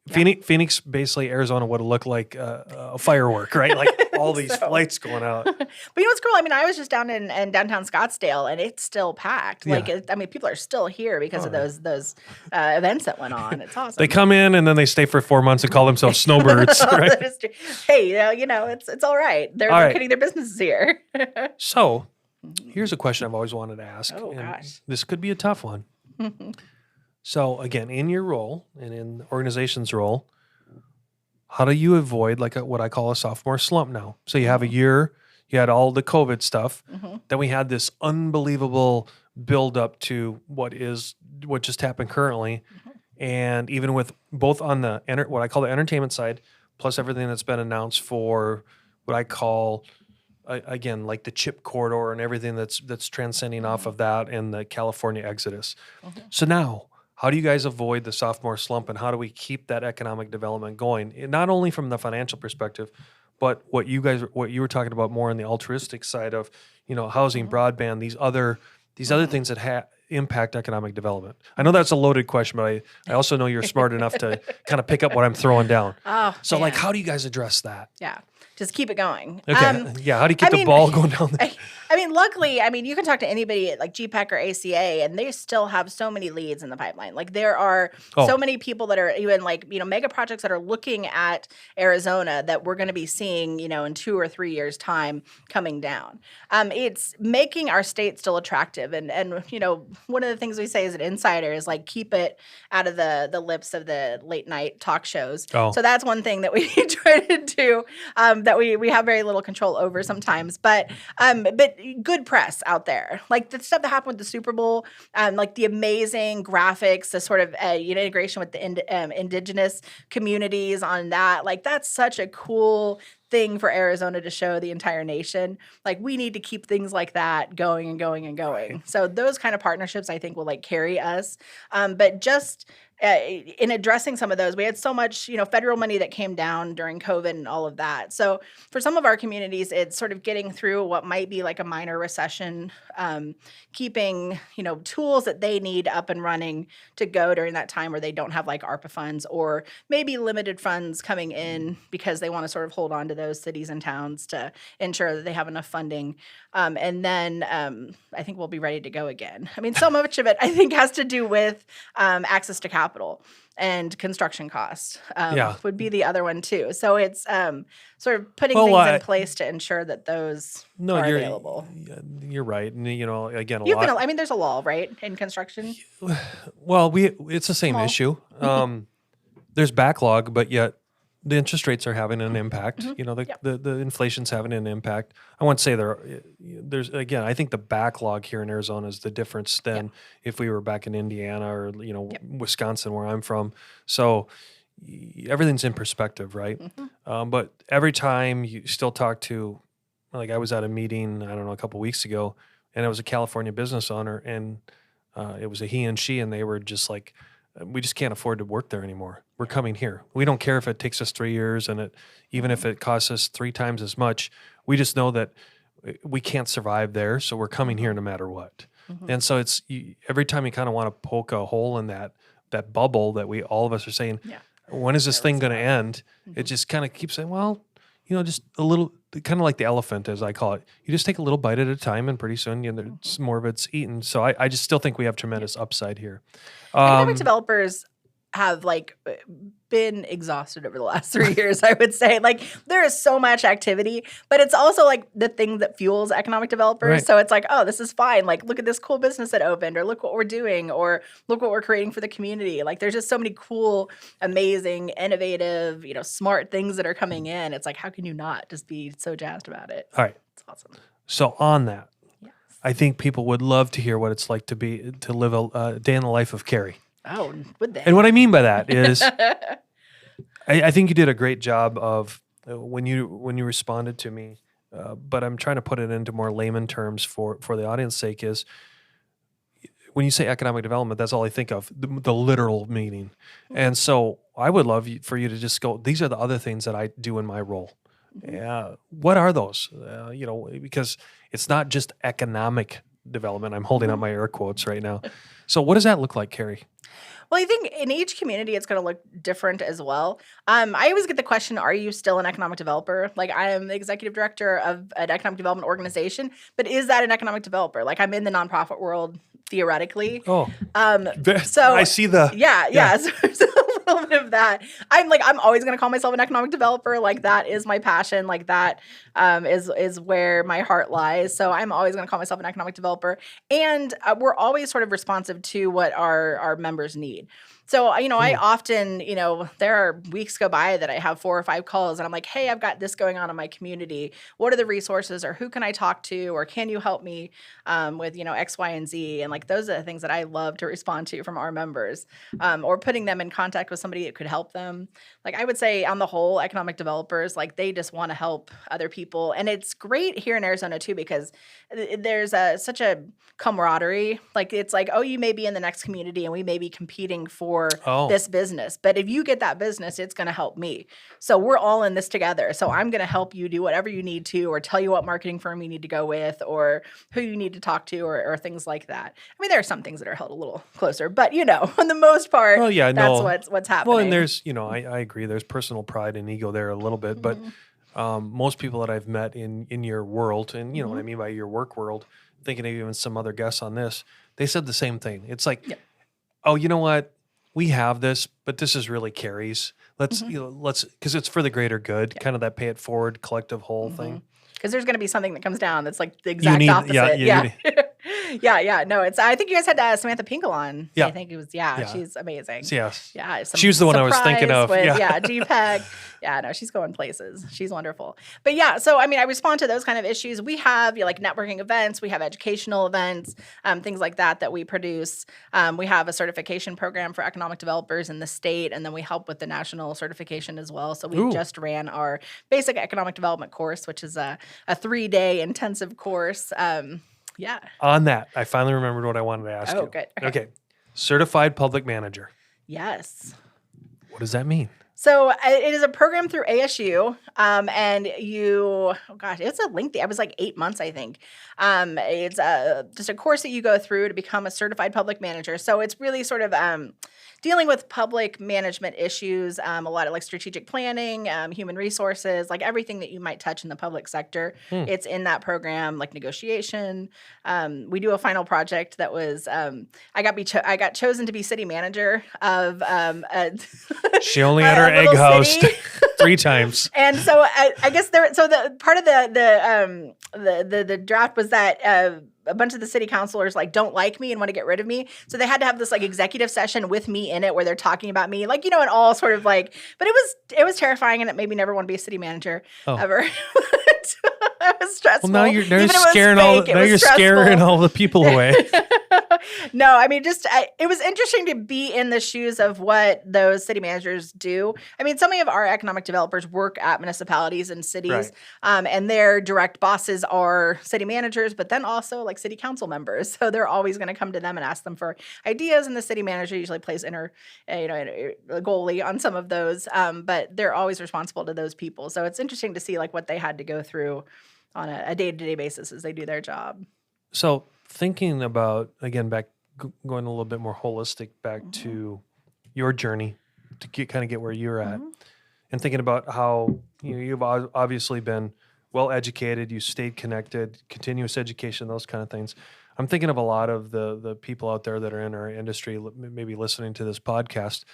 [SPEAKER 2] Phoenix, basically Arizona would have looked like a firework, right? Like all these lights going out.
[SPEAKER 1] But what's cool? I mean, I was just down in downtown Scottsdale, and it's still packed. Yeah. Like, people are still here because of those events that went on. It's awesome.
[SPEAKER 2] They come in and then they stay for 4 months and call themselves snowbirds, right?
[SPEAKER 1] That is true. Hey, it's all right. They're locating their businesses here.
[SPEAKER 2] So, here's a question I've always wanted to ask.
[SPEAKER 1] Oh, gosh.
[SPEAKER 2] This could be a tough one. So again, in your role and in the organization's role, how do you avoid what I call a sophomore slump now? So you have a year, you had all the COVID stuff, then we had this unbelievable build up to what just happened currently, and even with both on the what I call the entertainment side, plus everything that's been announced for what I call again, like the chip corridor and everything that's transcending off of that, and the California exodus. So now, how do you guys avoid the sophomore slump, and how do we keep that economic development going? Not only from the financial perspective, but what you were talking about more on the altruistic side of, housing, broadband, these other things that impact economic development. I know that's a loaded question, but I also know you're smart enough to kind of pick up what I'm throwing down. So man. How do you guys address that?
[SPEAKER 1] Yeah. Just keep it going.
[SPEAKER 2] Okay. How do you keep the ball going down there?
[SPEAKER 1] Luckily, you can talk to anybody at like GPEC or ACA, and they still have so many leads in the pipeline. Like, there are so many people that are even mega projects that are looking at Arizona that we're going to be seeing, in 2 or 3 years' time coming down. It's making our state still attractive. And one of the things we say as an insider is like, keep it out of the lips of the late night talk shows. So that's one thing that we try to do. That we have very little control over sometimes, but good press out there, like the stuff that happened with the Super Bowl, like the amazing graphics, the sort of integration with the indigenous communities on that, like that's such a cool thing for Arizona to show the entire nation. Like, we need to keep things like that going and going and going. So those kind of partnerships, I think, will carry us. But just in addressing some of those, we had so much, federal money that came down during COVID and all of that. So for some of our communities, it's sort of getting through what might be like a minor recession, keeping, tools that they need up and running to go during that time where they don't have like ARPA funds, or maybe limited funds coming in because they want to sort of hold on to those cities and towns to ensure that they have enough funding. And then I think we'll be ready to go again. So much of it, I think, has to do with access to capital and construction costs would be the other one too. So it's sort of putting things in place to ensure that those are available.
[SPEAKER 2] You're right. And, again,
[SPEAKER 1] there's a lull, right, in construction?
[SPEAKER 2] Well, it's the same issue. There's backlog, but yet the interest rates are having an impact. The inflation's having an impact. I won't say there's again, I think the backlog here in Arizona is the difference than if we were back in Indiana or Wisconsin, where I'm from. So everything's in perspective, right? But every time you still talk to, like, I was at a meeting, I don't know, a couple weeks ago, and it was a California business owner, and it was a he and she, and they were just like, we just can't afford to work there anymore. We're coming here. We don't care if it takes us 3 years, and even if it costs us 3 times as much, we just know that we can't survive there, so we're coming here no matter what. And so it's every time you kind of want to poke a hole in that bubble that all of us are saying, when is this thing going to end? It just kind of keeps saying, well, just a little kind of like the elephant, as I call it. You just take a little bite at a time, and pretty soon it's more of it's eaten. So I just still think we have tremendous upside here.
[SPEAKER 1] Economic developers have like been exhausted over the last 3 years, I would say. Like there is so much activity, but it's also like the thing that fuels economic developers.
[SPEAKER 2] Right.
[SPEAKER 1] So it's like, oh, this is fine. Like look at this cool business that opened, or look what we're doing, or look what we're creating for the community. Like there's just so many cool, amazing, innovative, smart things that are coming in. It's like, how can you not just be so jazzed about it?
[SPEAKER 2] All right.
[SPEAKER 1] It's awesome.
[SPEAKER 2] So on that,
[SPEAKER 1] Yes.
[SPEAKER 2] I think people would love to hear what it's like to live a day in the life of Carrie.
[SPEAKER 1] Oh, would they?
[SPEAKER 2] And what I mean by that is, I think you did a great job of when you responded to me. But I'm trying to put it into more layman terms for the audience's sake. Is when you say economic development, that's all I think of, the literal meaning. And so I would love for you to just go, these are the other things that I do in my role. What are those? Because it's not just economic development. I'm holding up my air quotes right now. So what does that look like, Carrie?
[SPEAKER 1] Well, I think in each community, it's going to look different as well. I always get the question, are you still an economic developer? Like I am the executive director of an economic development organization, but is that an economic developer? Like I'm in the nonprofit world theoretically.
[SPEAKER 2] Oh,
[SPEAKER 1] so
[SPEAKER 2] I see the...
[SPEAKER 1] Yeah. So there's a little bit of that. I'm always going to call myself an economic developer. Like that is my passion. Like that is where my heart lies. So I'm always going to call myself an economic developer. And we're always sort of responsive to what our members need. So, I often, there are weeks go by that I have 4 or 5 calls and I'm like, hey, I've got this going on in my community. What are the resources, or who can I talk to, or can you help me with, X, Y, and Z? And like, those are the things that I love to respond to from our members, or putting them in contact with somebody that could help them. Like I would say on the whole, economic developers, like they just want to help other people. And it's great here in Arizona too, because there's such a camaraderie. Like it's like, oh, you may be in the next community and we may be competing for this business. But if you get that business, it's going to help me. So we're all in this together. So I'm going to help you do whatever you need to, or tell you what marketing firm you need to go with, or who you need to talk to, or things like that. I mean, there are some things that are held a little closer, but on the most part, that's what's happening.
[SPEAKER 2] Well, and there's, I agree. There's personal pride and ego there a little bit, but most people that I've met in your world, and what I mean by your work world, thinking of even some other guests on this, they said the same thing. It's like, oh, you know what? We have this, but this is really Carrie's. Let's because it's for the greater good, kind of that pay it forward collective whole thing.
[SPEAKER 1] Because there's going to be something that comes down that's like the exact opposite. Yeah. No, I think you guys had Samantha Pinkel on.
[SPEAKER 2] Yeah.
[SPEAKER 1] I think it was, she's amazing.
[SPEAKER 2] Yes.
[SPEAKER 1] Yeah.
[SPEAKER 2] She was the one I was thinking of.
[SPEAKER 1] GPEG. Yeah, no, she's going places. She's wonderful. But yeah, so I mean, I respond to those kind of issues. We have like networking events, we have educational events, things like that we produce. We have a certification program for economic developers in the state, and then we help with the national certification as well. So we just ran our basic economic development course, which is a 3-day intensive course.
[SPEAKER 2] On that, I finally remembered what I wanted to ask you.
[SPEAKER 1] Oh, good.
[SPEAKER 2] Okay. Certified public manager.
[SPEAKER 1] Yes.
[SPEAKER 2] What does that mean?
[SPEAKER 1] So it is a program through ASU, and it's a lengthy. I was like 8 months, I think. It's just a course that you go through to become a certified public manager. So it's really sort of dealing with public management issues, a lot of like strategic planning, human resources, like everything that you might touch in the public sector. It's in that program, like negotiation. We do a final project that was I got chosen to be city manager of.
[SPEAKER 2] She only had her egg housed 3 times,
[SPEAKER 1] and so I guess the part of the draft was that a bunch of the city councilors like don't like me and want to get rid of me, so they had to have this like executive session with me in it where they're talking about me, like and all sort of like. But it was terrifying, and it made me never want to be a city manager ever. It was stressful.
[SPEAKER 2] Well, now you're scaring all the people away.
[SPEAKER 1] No, I mean, it was interesting to be in the shoes of what those city managers do. I mean, so many of our economic developers work at municipalities and cities, and their direct bosses are city managers, but then also like city council members. So they're always going to come to them and ask them for ideas, and the city manager usually plays a goalie on some of those, but they're always responsible to those people. So it's interesting to see like what they had to go through on a day-to-day basis as they do their job.
[SPEAKER 2] So thinking about, again, going a little bit more holistic back to your journey to get where you're at, and thinking about how you've obviously been well educated, you stayed connected, continuous education, those kind of things. I'm thinking of a lot of the people out there that are in our industry, maybe listening to this podcast,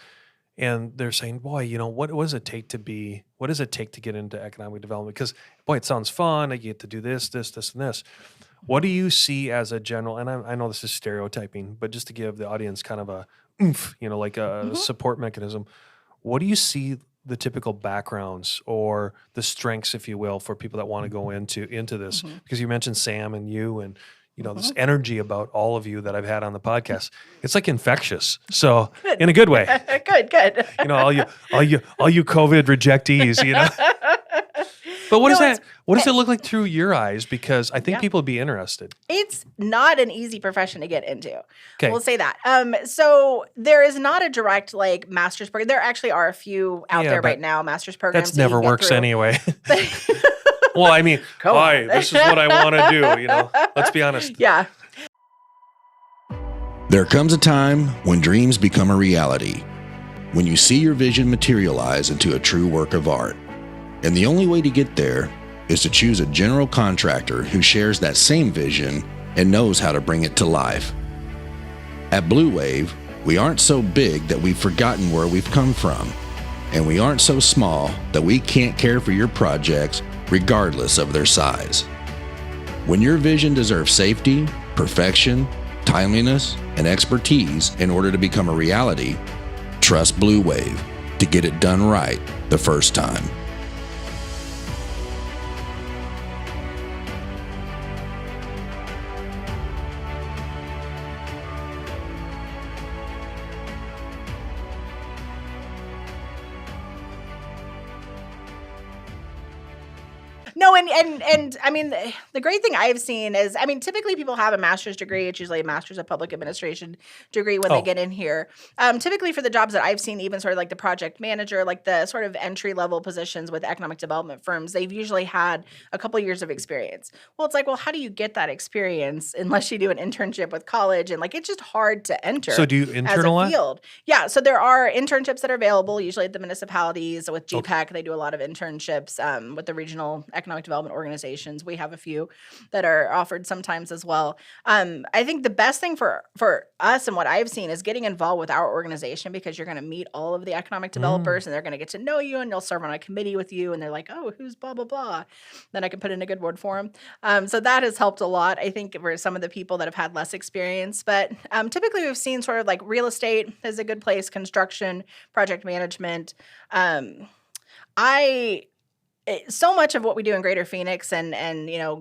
[SPEAKER 2] and they're saying, boy, what does it take to get into economic development? Because, boy, it sounds fun. I get to do this, and this. What do you see as a general, and I know this is stereotyping, but just to give the audience kind of a oomph, like a support mechanism, what do you see the typical backgrounds or the strengths, if you will, for people that want to go into this? Because you mentioned Sam and you and this energy about all of you that I've had on the podcast. It's like infectious. So
[SPEAKER 1] Good.
[SPEAKER 2] in a good way.
[SPEAKER 1] Good.
[SPEAKER 2] All you COVID rejectees, But what does it look like through your eyes? Because I think people would be interested.
[SPEAKER 1] It's not an easy profession to get into.
[SPEAKER 2] Okay.
[SPEAKER 1] We'll say that. So there is not a direct master's program. There actually are a few out there right now, master's programs.
[SPEAKER 2] That never works anyway. Well, I mean, hi, this is what I want to do, Let's be honest.
[SPEAKER 1] Yeah.
[SPEAKER 3] There comes a time when dreams become a reality, when you see your vision materialize into a true work of art. And the only way to get there is to choose a general contractor who shares that same vision and knows how to bring it to life. At Blue Wave, we aren't so big that we've forgotten where we've come from, and we aren't so small that we can't care for your projects regardless of their size. When your vision deserves safety, perfection, timeliness, and expertise in order to become a reality, trust Blue Wave to get it done right the first time.
[SPEAKER 1] No, and I mean, the great thing I've seen is, typically people have a master's degree. It's usually a master's of public administration degree when they get in here. Typically for the jobs that I've seen, even sort of like the project manager, like the sort of entry level positions with economic development firms, they've usually had a couple years of experience. Well, it's like, how do you get that experience unless you do an internship with college? And it's just hard to enter.
[SPEAKER 2] So do you intern a lot?
[SPEAKER 1] Field. Yeah. So there are internships that are available, usually at the municipalities. With GPAC, they do a lot of internships with the regional economic development organizations. We have a few that are offered sometimes as well. I think the best thing for us and what I've seen is getting involved with our organization, because you're going to meet all of the economic developers and they're going to get to know you, and they'll serve on a committee with you, and they're like, oh, who's blah, blah, blah. Then I can put in a good word for them. So that has helped a lot, I think, for some of the people that have had less experience. But typically we've seen sort of real estate is a good place, construction, project management. So much of what we do in Greater Phoenix and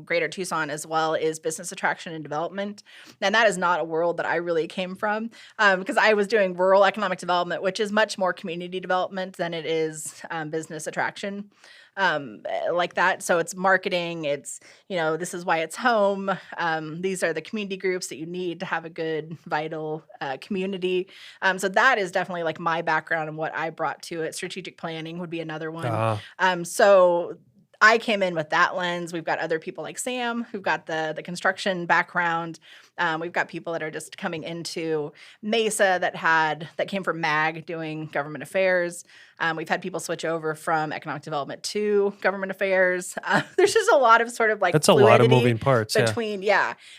[SPEAKER 1] Greater Tucson as well is business attraction and development. And that is not a world that I really came from, because I was doing rural economic development, which is much more community development than it is business attraction. Like that. So it's marketing. It's, this is why it's home. These are the community groups that you need to have a good, vital community. So that is definitely my background and what I brought to it. Strategic planning would be another one. So I came in with that lens. We've got other people like Sam who've got the construction background. We've got people that are just coming into Mesa that came from MAG doing government affairs. We've had people switch over from economic development to government affairs. There's just a lot of sort of
[SPEAKER 2] that's a lot of moving parts
[SPEAKER 1] between,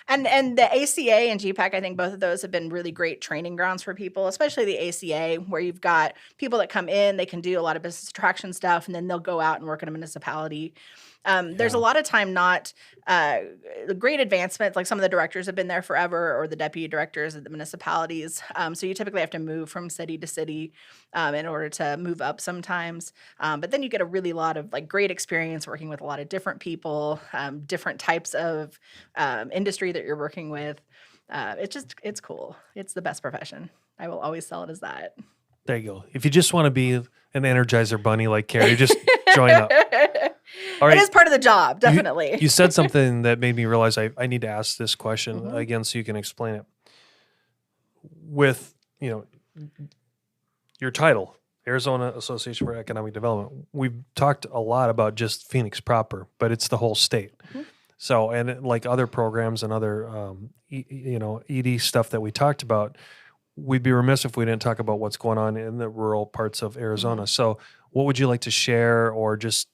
[SPEAKER 1] And the ACA and GPAC, I think both of those have been really great training grounds for people, especially the ACA, where you've got people that come in, they can do a lot of business attraction stuff, and then they'll go out and work in a municipality. There's a lot of time not great advancements. Some of the directors have been there forever, or the deputy directors at the municipalities. So you typically have to move from city to city in order to move up sometimes. But then you get a really lot of great experience working with a lot of different people, different types of industry that you're working with. It's cool. It's the best profession. I will always sell it as that.
[SPEAKER 2] There you go. If you just want to be an Energizer bunny like Carrie, just join up. All right.
[SPEAKER 1] It is part of the job, definitely.
[SPEAKER 2] You said something that made me realize I need to ask this question again so you can explain it. With, your title, Arizona Association for Economic Development, we've talked a lot about just Phoenix proper, but it's the whole state. So, and like other programs and other, ED stuff that we talked about, we'd be remiss if we didn't talk about what's going on in the rural parts of Arizona. So what would you like to share or just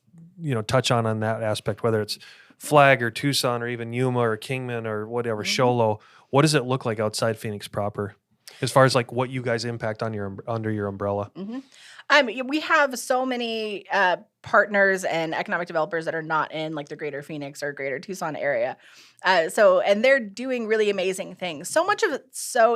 [SPEAKER 2] touch on that aspect, whether it's Flag or Tucson or even Yuma or Kingman or whatever, Show Low. What does it look like outside Phoenix proper, as far as like what you guys impact on under your umbrella?
[SPEAKER 1] We have so many partners and economic developers that are not in like the greater Phoenix or greater Tucson area. And they're doing really amazing things. So much of it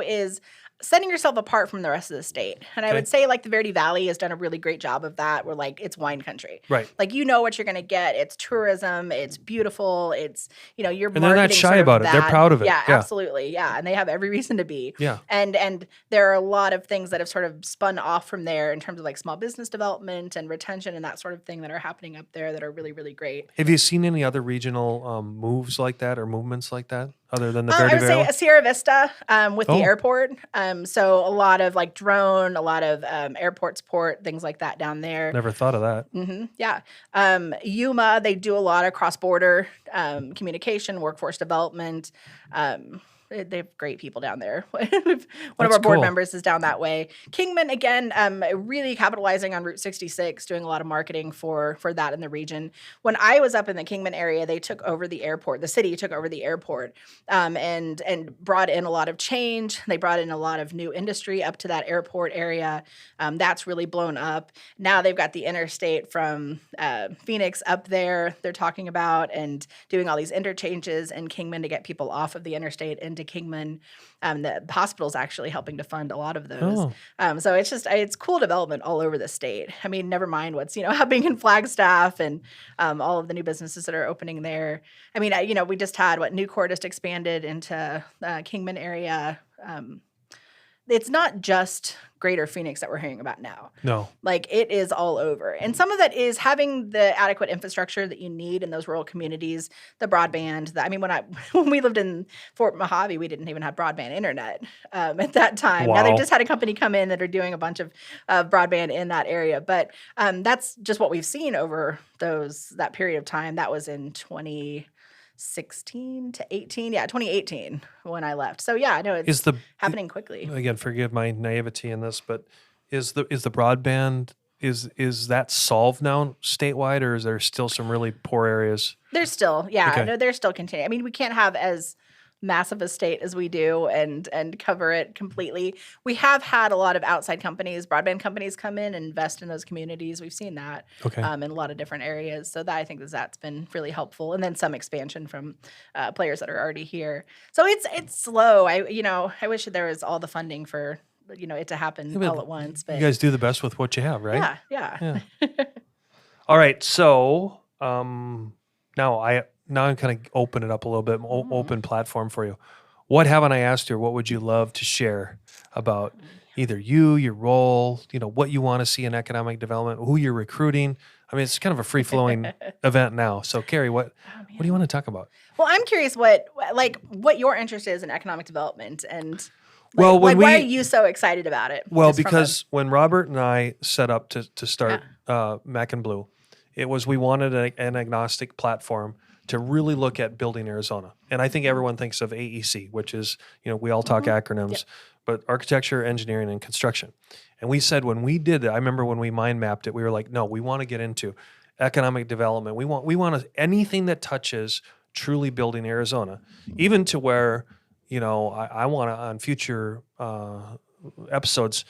[SPEAKER 1] is setting yourself apart from the rest of the state. And I would say like the Verde Valley has done a really great job of that. Where like it's wine country.
[SPEAKER 2] Right.
[SPEAKER 1] Like you know what you're going to get. It's tourism. It's beautiful. It's, you're
[SPEAKER 2] and they're not shy about it. They're proud of it.
[SPEAKER 1] Yeah, absolutely. Yeah. And they have every reason to be.
[SPEAKER 2] Yeah.
[SPEAKER 1] And there are a lot of things that have sort of spun off from there in terms of like small business development and retention and that sort of thing that are happening up there that are really, really great.
[SPEAKER 2] Have you seen any other regional moves like that or movements like that other than the Verde
[SPEAKER 1] I would
[SPEAKER 2] Valley?
[SPEAKER 1] say Sierra Vista with the airport. So a lot of like drone, a lot of airport support, things like that down there.
[SPEAKER 2] Never thought of that.
[SPEAKER 1] Yeah. Yuma, they do a lot of cross-border communication, workforce development. They have great people down there. One of our board members is down that way. Kingman, again, really capitalizing on Route 66, doing a lot of marketing for that in the region. When I was up in the Kingman area, they took over the airport. The city took over the airport and brought in a lot of change. They brought in a lot of new industry up to that airport area. That's really blown up. Now they've got the interstate from Phoenix up there they're talking about and doing all these interchanges in Kingman to get people off of the interstate into Kingman. The hospital's actually helping to fund a lot of those. So it's cool development all over the state. I mean, never mind what's, happening in Flagstaff and all of the new businesses that are opening there. I mean, we just had Newcourt just expanded into Kingman area. It's not just greater Phoenix that we're hearing about now.
[SPEAKER 2] No.
[SPEAKER 1] Like it is all over. And some of that is having the adequate infrastructure that you need in those rural communities, the broadband. When we lived in Fort Mojave, we didn't even have broadband internet at that time.
[SPEAKER 2] Wow.
[SPEAKER 1] Now they just had a company come in that are doing a bunch of broadband in that area. But that's just what we've seen over that period of time. That was in 2016 to 18. Yeah, 2018 when I left. So yeah, I know it's happening quickly.
[SPEAKER 2] Again, forgive my naivety in this, but is the broadband is that solved now statewide, or is there still some really poor areas?
[SPEAKER 1] There's still, yeah,
[SPEAKER 2] Okay.
[SPEAKER 1] no, they're still continuing. I mean, we can't have as massive a state as we do and cover it completely. We have had a lot of outside companies, broadband companies come in and invest in those communities. We've seen that in a lot of different areas. So that I think that's been really helpful. And then some expansion from players that are already here. So it's slow. I wish there was all the funding for it to happen all at once. But
[SPEAKER 2] you guys do the best with what you have, right?
[SPEAKER 1] Yeah.
[SPEAKER 2] All right. So now I'm kind of open it up a little bit, open platform for you. What haven't I asked you, or what would you love to share about either your role, what you want to see in economic development, who you're recruiting? I mean, it's kind of a free-flowing event now. So, Carrie, what do you want to talk about?
[SPEAKER 1] Well, I'm curious what your interest is in economic development and
[SPEAKER 2] why
[SPEAKER 1] are you so excited about it?
[SPEAKER 2] Well, because when Robert and I set up to start Mac and Bleu, it was we wanted an agnostic platform to really look at building Arizona. And I think everyone thinks of AEC, which is, we all talk acronyms, but architecture, engineering, and construction. And we said when we did that, I remember when we mind mapped it, we were like, no, we want to get into economic development. We want anything that touches truly building Arizona, even to where, I want to, on future episodes,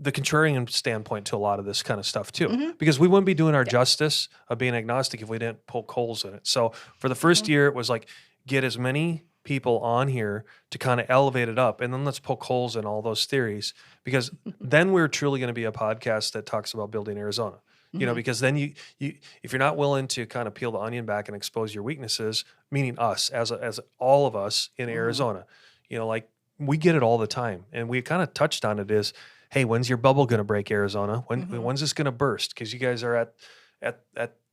[SPEAKER 2] the contrarian standpoint to a lot of this kind of stuff too, because we wouldn't be doing our justice of being agnostic if we didn't poke holes in it. So for the first year, it was like, get as many people on here to kind of elevate it up, and then let's poke holes in all those theories, because then we're truly going to be a podcast that talks about building Arizona. Because then you if you're not willing to kind of peel the onion back and expose your weaknesses, meaning us as all of us in Arizona, like we get it all the time, and we kind of touched on it is, hey, when's your bubble going to break, Arizona? When's this going to burst? Because you guys are at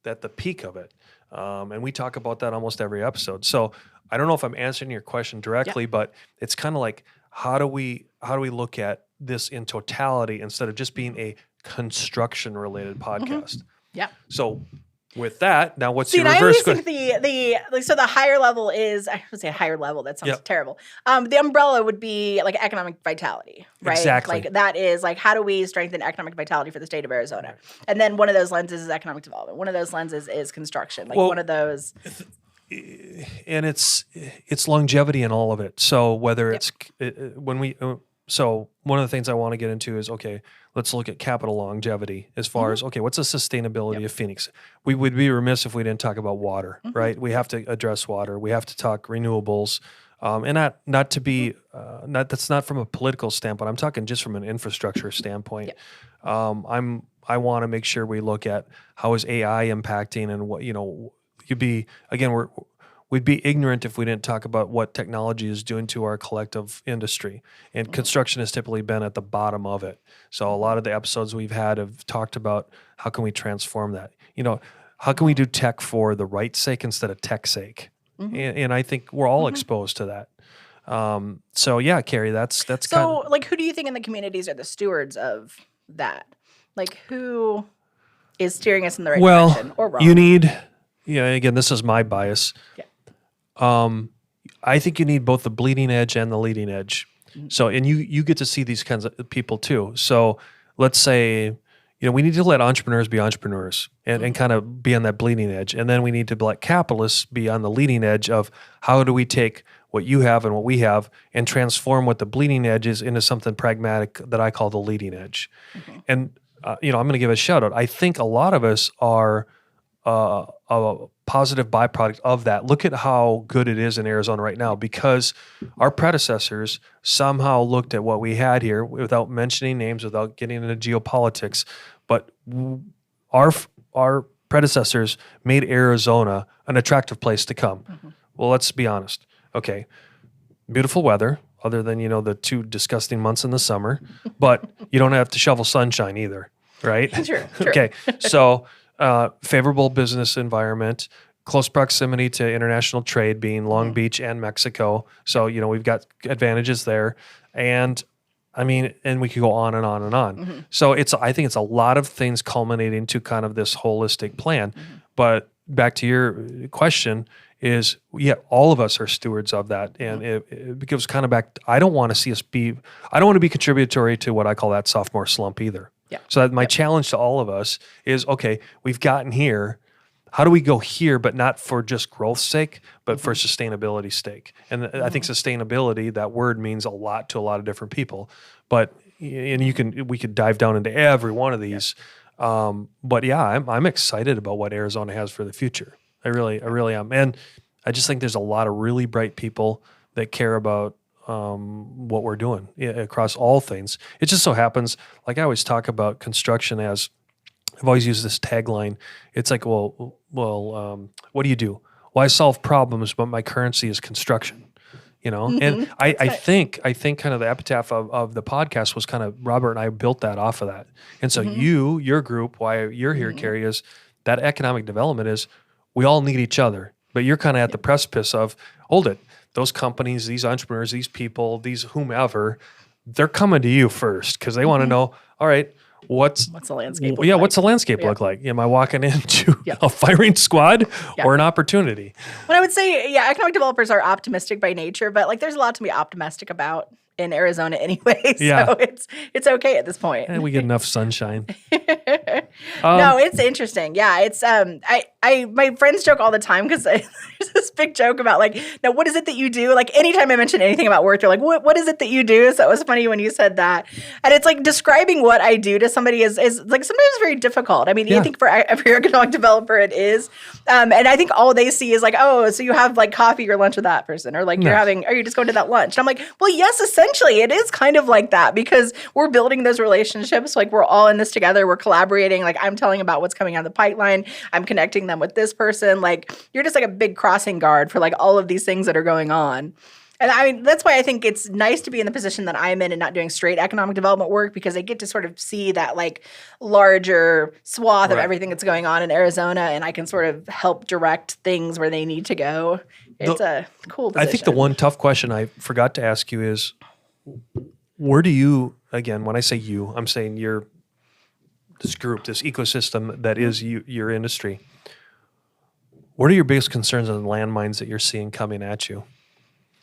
[SPEAKER 2] the peak of it, and we talk about that almost every episode. So I don't know if I'm answering your question directly, but it's kind of like how do we look at this in totality instead of just being a construction related podcast?
[SPEAKER 1] Yeah.
[SPEAKER 2] So With that, now what's
[SPEAKER 1] See,
[SPEAKER 2] your
[SPEAKER 1] and I
[SPEAKER 2] reverse
[SPEAKER 1] always
[SPEAKER 2] question?
[SPEAKER 1] think so the higher level is, I would say higher level, that sounds
[SPEAKER 2] Yep.
[SPEAKER 1] terrible. The umbrella would be like economic vitality, right?
[SPEAKER 2] Exactly.
[SPEAKER 1] Like that is like, how do we strengthen economic vitality for the state of Arizona? And then one of those lenses is economic development. One of those lenses is construction. Like
[SPEAKER 2] Well,
[SPEAKER 1] one of those.
[SPEAKER 2] And it's longevity in all of it. So whether it's when we so one of the things I want to get into is, okay, let's look at capital longevity as far as, okay, what's the sustainability of Phoenix? We would be remiss if we didn't talk about water, right? We have to address water. We have to talk renewables. And not to be that's not from a political standpoint. I'm talking just from an infrastructure standpoint. I want to make sure we look at how is AI impacting, and what, we'd be ignorant if we didn't talk about what technology is doing to our collective industry. And construction has typically been at the bottom of it. So a lot of the episodes we've had have talked about how can we transform that. How can we do tech for the right sake instead of tech sake? And I think we're all exposed to that. So yeah, Carrie, that's
[SPEAKER 1] So
[SPEAKER 2] kind of,
[SPEAKER 1] like, who do you think in the communities are the stewards of that? Like, who is steering us in the right direction or wrong?
[SPEAKER 2] you need, again, this is my bias.
[SPEAKER 1] Yeah.
[SPEAKER 2] I think you need both the bleeding edge and the leading edge. So, and you get to see these kinds of people too. So let's say, we need to let entrepreneurs be entrepreneurs and kind of be on that bleeding edge. And then we need to let capitalists be on the leading edge of how do we take what you have and what we have and transform what the bleeding edge is into something pragmatic that I call the leading edge. And, I'm going to give a shout out. I think a lot of us are a positive byproduct of that. Look at how good it is in Arizona right now, because our predecessors somehow looked at what we had here without mentioning names, without getting into geopolitics. But our predecessors made Arizona an attractive place to come. Well, let's be honest. Okay, beautiful weather, other than, the 2 disgusting months in the summer, but you don't have to shovel sunshine either, right?
[SPEAKER 1] True.
[SPEAKER 2] Okay, so favorable business environment, close proximity to international trade, being Long Beach and Mexico. So, we've got advantages there. And and we could go on and on and on. So I think it's a lot of things culminating to kind of this holistic plan. But back to your question is, all of us are stewards of that. And it goes kind of back, I don't want to be contributory to what I call that sophomore slump either.
[SPEAKER 1] Yeah.
[SPEAKER 2] So that my challenge to all of us is, okay, we've gotten here. How do we go here, but not for just growth's sake, but for sustainability's sake? And I think sustainability, that word, means a lot to a lot of different people. But we could dive down into every one of these. But yeah, I'm excited about what Arizona has for the future. I really am. And I just think there's a lot of really bright people that care about what we're doing across all things. It just so happens, like I always talk about construction as, I've always used this tagline. It's like, well, what do you do? Well, I solve problems, but my currency is construction. And I think kind of the epitaph of the podcast was kind of, Robert and I built that off of that. And so your group, why you're here, Carrie, is that economic development is, we all need each other, but you're kind of at the precipice of, hold it, those companies, these entrepreneurs, these people, these whomever, they're coming to you first because they want to know, all right, what's the landscape look like? What's the landscape look like? Am I walking into a firing squad or an opportunity?
[SPEAKER 1] Well, I would say, economic developers are optimistic by nature, but like there's a lot to be optimistic about in Arizona anyway. So it's okay at this point.
[SPEAKER 2] And we get enough sunshine.
[SPEAKER 1] No, it's interesting. Yeah, it's my friends joke all the time because there's this big joke about like, now what is it that you do? Like anytime I mention anything about work, they're like, what is it that you do? So it was funny when you said that. And it's like describing what I do to somebody is like sometimes very difficult. I mean, I think for every economic developer it is. And I think all they see is like, oh, so you have like coffee or lunch with that person, or like are you just going to that lunch? And I'm like, well, yes, essentially it is kind of like that because we're building those relationships. Like we're all in this together. We're collaborating. Like I'm telling about what's coming out of the pipeline. I'm connecting them with this person. Like you're just like a big crossing guard for like all of these things that are going on. And I mean, that's why I think it's nice to be in the position that I'm in and not doing straight economic development work, because I get to sort of see that like larger swath of everything that's going on in Arizona, and I can sort of help direct things where they need to go. It's a cool position.
[SPEAKER 2] I think the one tough question I forgot to ask you is, where do you, again, when I say you, I'm saying this group, this ecosystem that is your industry, What are your biggest concerns on landmines that you're seeing coming at you?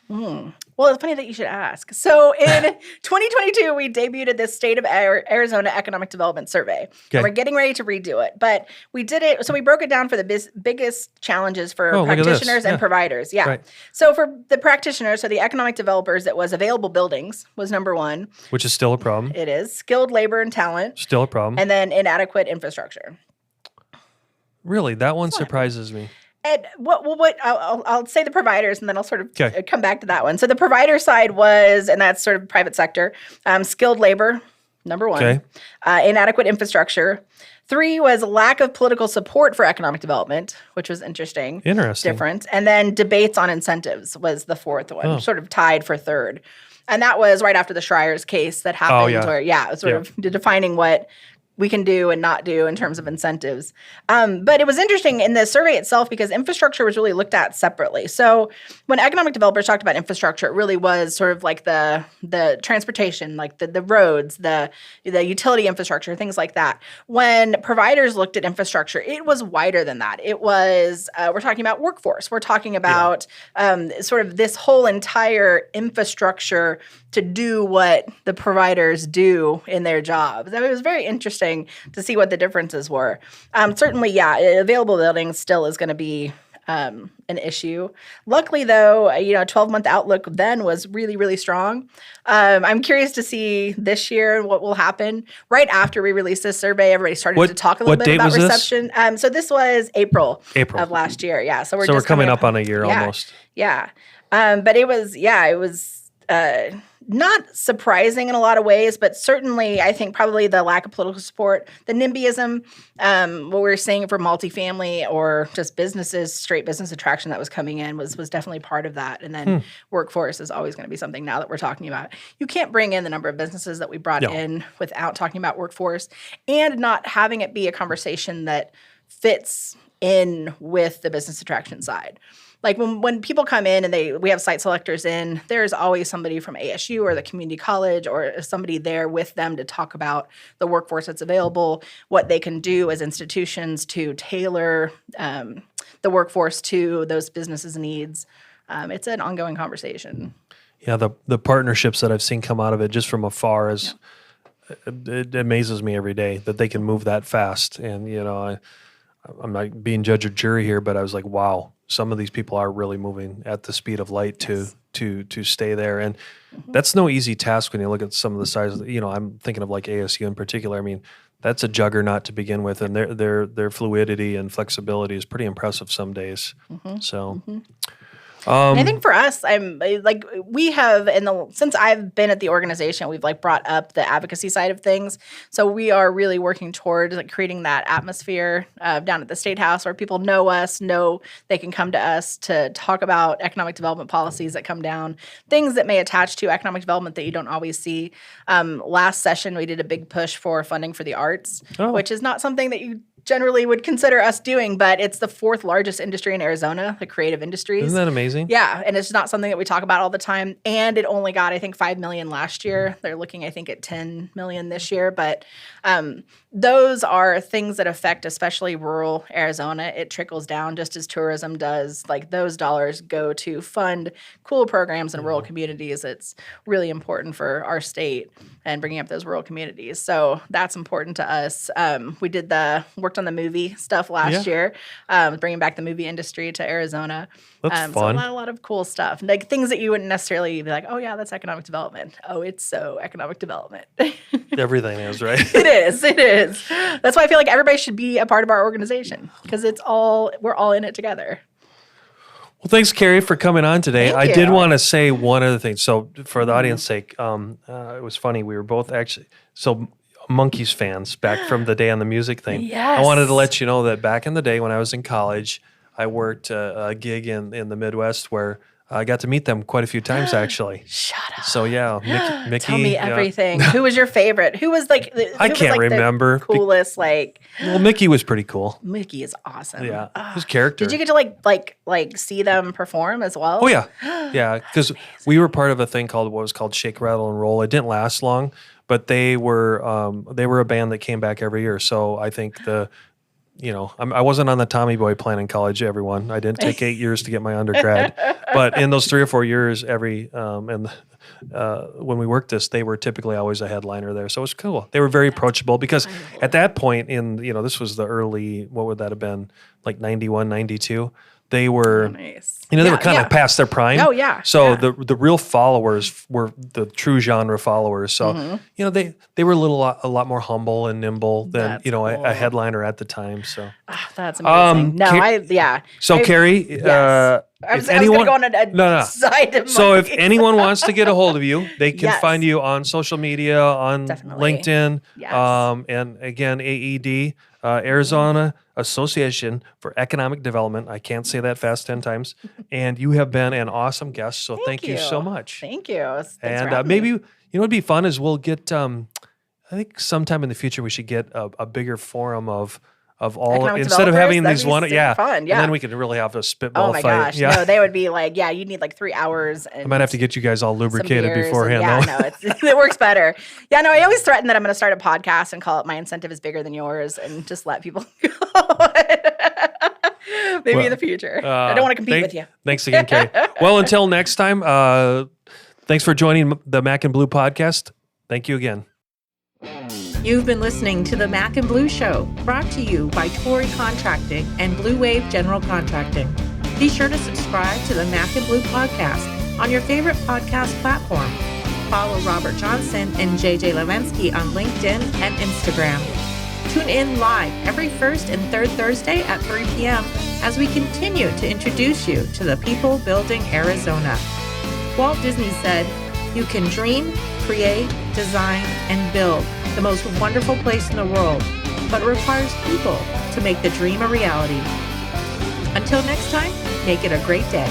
[SPEAKER 1] Well, it's funny that you should ask. So in 2022, we debuted this State of Arizona Economic Development Survey.
[SPEAKER 2] Okay.
[SPEAKER 1] And we're getting ready to redo it. But we did it, so we broke it down for the biggest challenges for
[SPEAKER 2] look at this.
[SPEAKER 1] practitioners and
[SPEAKER 2] Yeah.
[SPEAKER 1] providers. Yeah.
[SPEAKER 2] Right.
[SPEAKER 1] So for the practitioners, so the economic developers, it was available buildings was number one.
[SPEAKER 2] Which is still a problem.
[SPEAKER 1] It is skilled labor and talent,
[SPEAKER 2] Still a problem.
[SPEAKER 1] and then inadequate infrastructure.
[SPEAKER 2] Really, that one surprises me.
[SPEAKER 1] And I'll say the providers, and then I'll sort of
[SPEAKER 2] Okay.
[SPEAKER 1] come back to that one. So the provider side was, and that's sort of private sector, skilled labor, number one,
[SPEAKER 2] Okay.
[SPEAKER 1] Inadequate infrastructure. 3 was lack of political support for economic development, which was interesting.
[SPEAKER 2] Interesting.
[SPEAKER 1] Different. And then debates on incentives was the 4th one,
[SPEAKER 2] Oh.
[SPEAKER 1] sort of tied for 3rd. And that was right after the Schreier's case that happened,
[SPEAKER 2] yeah.
[SPEAKER 1] where, it was sort of defining what we can do and not do in terms of incentives. But it was interesting in the survey itself because infrastructure was really looked at separately. So when economic developers talked about infrastructure, it really was sort of like the transportation, like the roads, the utility infrastructure, things like that. When providers looked at infrastructure, it was wider than that. It was, we're talking about workforce. We're talking about sort of this whole entire infrastructure to do what the providers do in their jobs. I mean, it was very interesting to see what the differences were. Certainly, available buildings still is going to be an issue. Luckily, though, a 12-month outlook then was really, really strong. I'm curious to see this year what will happen. Right after we released this survey, everybody started to talk a little bit about reception. So this was April of last year. Yeah, so we're
[SPEAKER 2] coming up on a year almost.
[SPEAKER 1] Yeah, but it was not surprising in a lot of ways, but certainly I think probably the lack of political support, the NIMBYism, what we were seeing for multifamily or just businesses, straight business attraction that was coming in was definitely part of that. And then workforce is always going to be something now that we're talking about. You can't bring in the number of businesses that we brought in without talking about workforce and not having it be a conversation that fits in with the business attraction side. Like when people come in and we have site selectors in, there's always somebody from ASU or the community college or somebody there with them to talk about the workforce that's available, what they can do as institutions to tailor the workforce to those businesses' needs. It's an ongoing conversation.
[SPEAKER 2] Yeah, the partnerships that I've seen come out of it just from afar is it amazes me every day that they can move that fast. And I'm not being judge or jury here, but I was like, wow, some of these people are really moving at the speed of light to stay there. And that's no easy task when you look at some of the sizes. I'm thinking of like ASU in particular. I mean, that's a juggernaut to begin with, and their fluidity and flexibility is pretty impressive some days. So.
[SPEAKER 1] And I think for us, since I've been at the organization, we've brought up the advocacy side of things. So we are really working towards creating that atmosphere down at the State House where people know us, know they can come to us to talk about economic development policies that come down, things that may attach to economic development that you don't always see. Last session, we did a big push for funding for the arts, which is not something that you generally would consider us doing, but it's the 4th largest industry in Arizona, the creative industries.
[SPEAKER 2] Isn't that amazing?
[SPEAKER 1] Yeah, and it's not something that we talk about all the time. And it only got, I think, $5 million last year. They're looking, I think, at $10 million this year. But those are things that affect especially rural Arizona. It trickles down just as tourism does. Those dollars go to fund cool programs in rural communities. It's really important for our state and bringing up those rural communities. So that's important to us. We worked on the movie stuff last year, bringing back the movie industry to Arizona.
[SPEAKER 2] That's
[SPEAKER 1] fun.
[SPEAKER 2] fun.
[SPEAKER 1] So a lot of cool stuff, things that you wouldn't necessarily be like, oh yeah, that's economic development. Oh, it's so economic development.
[SPEAKER 2] Everything is, right?
[SPEAKER 1] It is. That's why I feel like everybody should be a part of our organization because we're all in it together.
[SPEAKER 2] Well, thanks, Carrie, for coming on today.
[SPEAKER 1] Thank
[SPEAKER 2] I
[SPEAKER 1] you.
[SPEAKER 2] did want to say one other thing. So for the audience's sake, it was funny. We were both Monkees fans back from the day on the music thing.
[SPEAKER 1] Yes.
[SPEAKER 2] I wanted to let you know that back in the day when I was in college, I worked a gig in the Midwest where I got to meet them quite a few times, actually.
[SPEAKER 1] Shut up.
[SPEAKER 2] So yeah, Mickey.
[SPEAKER 1] Tell me everything. Who was your favorite? Who was
[SPEAKER 2] I can't remember.
[SPEAKER 1] The coolest
[SPEAKER 2] Well, Mickey was pretty cool.
[SPEAKER 1] Mickey is awesome.
[SPEAKER 2] Yeah, his character.
[SPEAKER 1] Did you get to see them perform as well?
[SPEAKER 2] Oh yeah, yeah. Because we were part of a thing called what was called Shake, Rattle, and Roll. It didn't last long, but they were a band that came back every year. So I think I wasn't on the Tommy Boy plan in college, everyone. I didn't take 8 years to get my undergrad. But in those 3 or 4 years, when we worked this, they were typically always a headliner there. So it was cool. They were very approachable because at that point this was the early, what would that have been, like 91, 92? They were,
[SPEAKER 1] nice.
[SPEAKER 2] they were kind of past their prime.
[SPEAKER 1] Oh, yeah.
[SPEAKER 2] So the real followers were the true genre followers. So, they were a lot more humble and nimble than,
[SPEAKER 1] That's
[SPEAKER 2] a headliner at the time. So
[SPEAKER 1] that's amazing.
[SPEAKER 2] Carrie,
[SPEAKER 1] I was going to go on a side of
[SPEAKER 2] So if anyone wants to get a hold of you, they can find you on social media, on LinkedIn, and again, AED, Arizona Association for Economic Development. I can't say that fast 10 times. And you have been an awesome guest, so thank you so much.
[SPEAKER 1] Thank you. Thanks for
[SPEAKER 2] and maybe, what'd be fun is we'll get, I think sometime in the future we should get a bigger forum of all,
[SPEAKER 1] economic
[SPEAKER 2] instead of having
[SPEAKER 1] developers,
[SPEAKER 2] these
[SPEAKER 1] that'd be super fun,
[SPEAKER 2] and then we could really have a spitball
[SPEAKER 1] Oh my
[SPEAKER 2] fight.
[SPEAKER 1] gosh, no, they would be like, you need like 3 hours. And
[SPEAKER 2] I might have to get you guys all lubricated beforehand.
[SPEAKER 1] It works better. I always threaten that I'm going to start a podcast and call it "My Incentive is Bigger Than Yours" and just let people go. Maybe in the future. I don't want to compete with you.
[SPEAKER 2] Thanks again, Carrie. Well, until next time, thanks for joining the Mac and Blue podcast. Thank you again.
[SPEAKER 4] You've been listening to the Mac and Blue Show, brought to you by Torrey Contracting and Blue Wave General Contracting. Be sure to subscribe to the Mac and Blue podcast on your favorite podcast platform. Follow Robert Johnson and JJ Levensky on LinkedIn and Instagram. Tune in live every first and third Thursday at 3 p.m. as we continue to introduce you to the people building Arizona. Walt Disney said, "You can dream, create, design, and build the most wonderful place in the world, but it requires people to make the dream a reality." Until next time, make it a great day.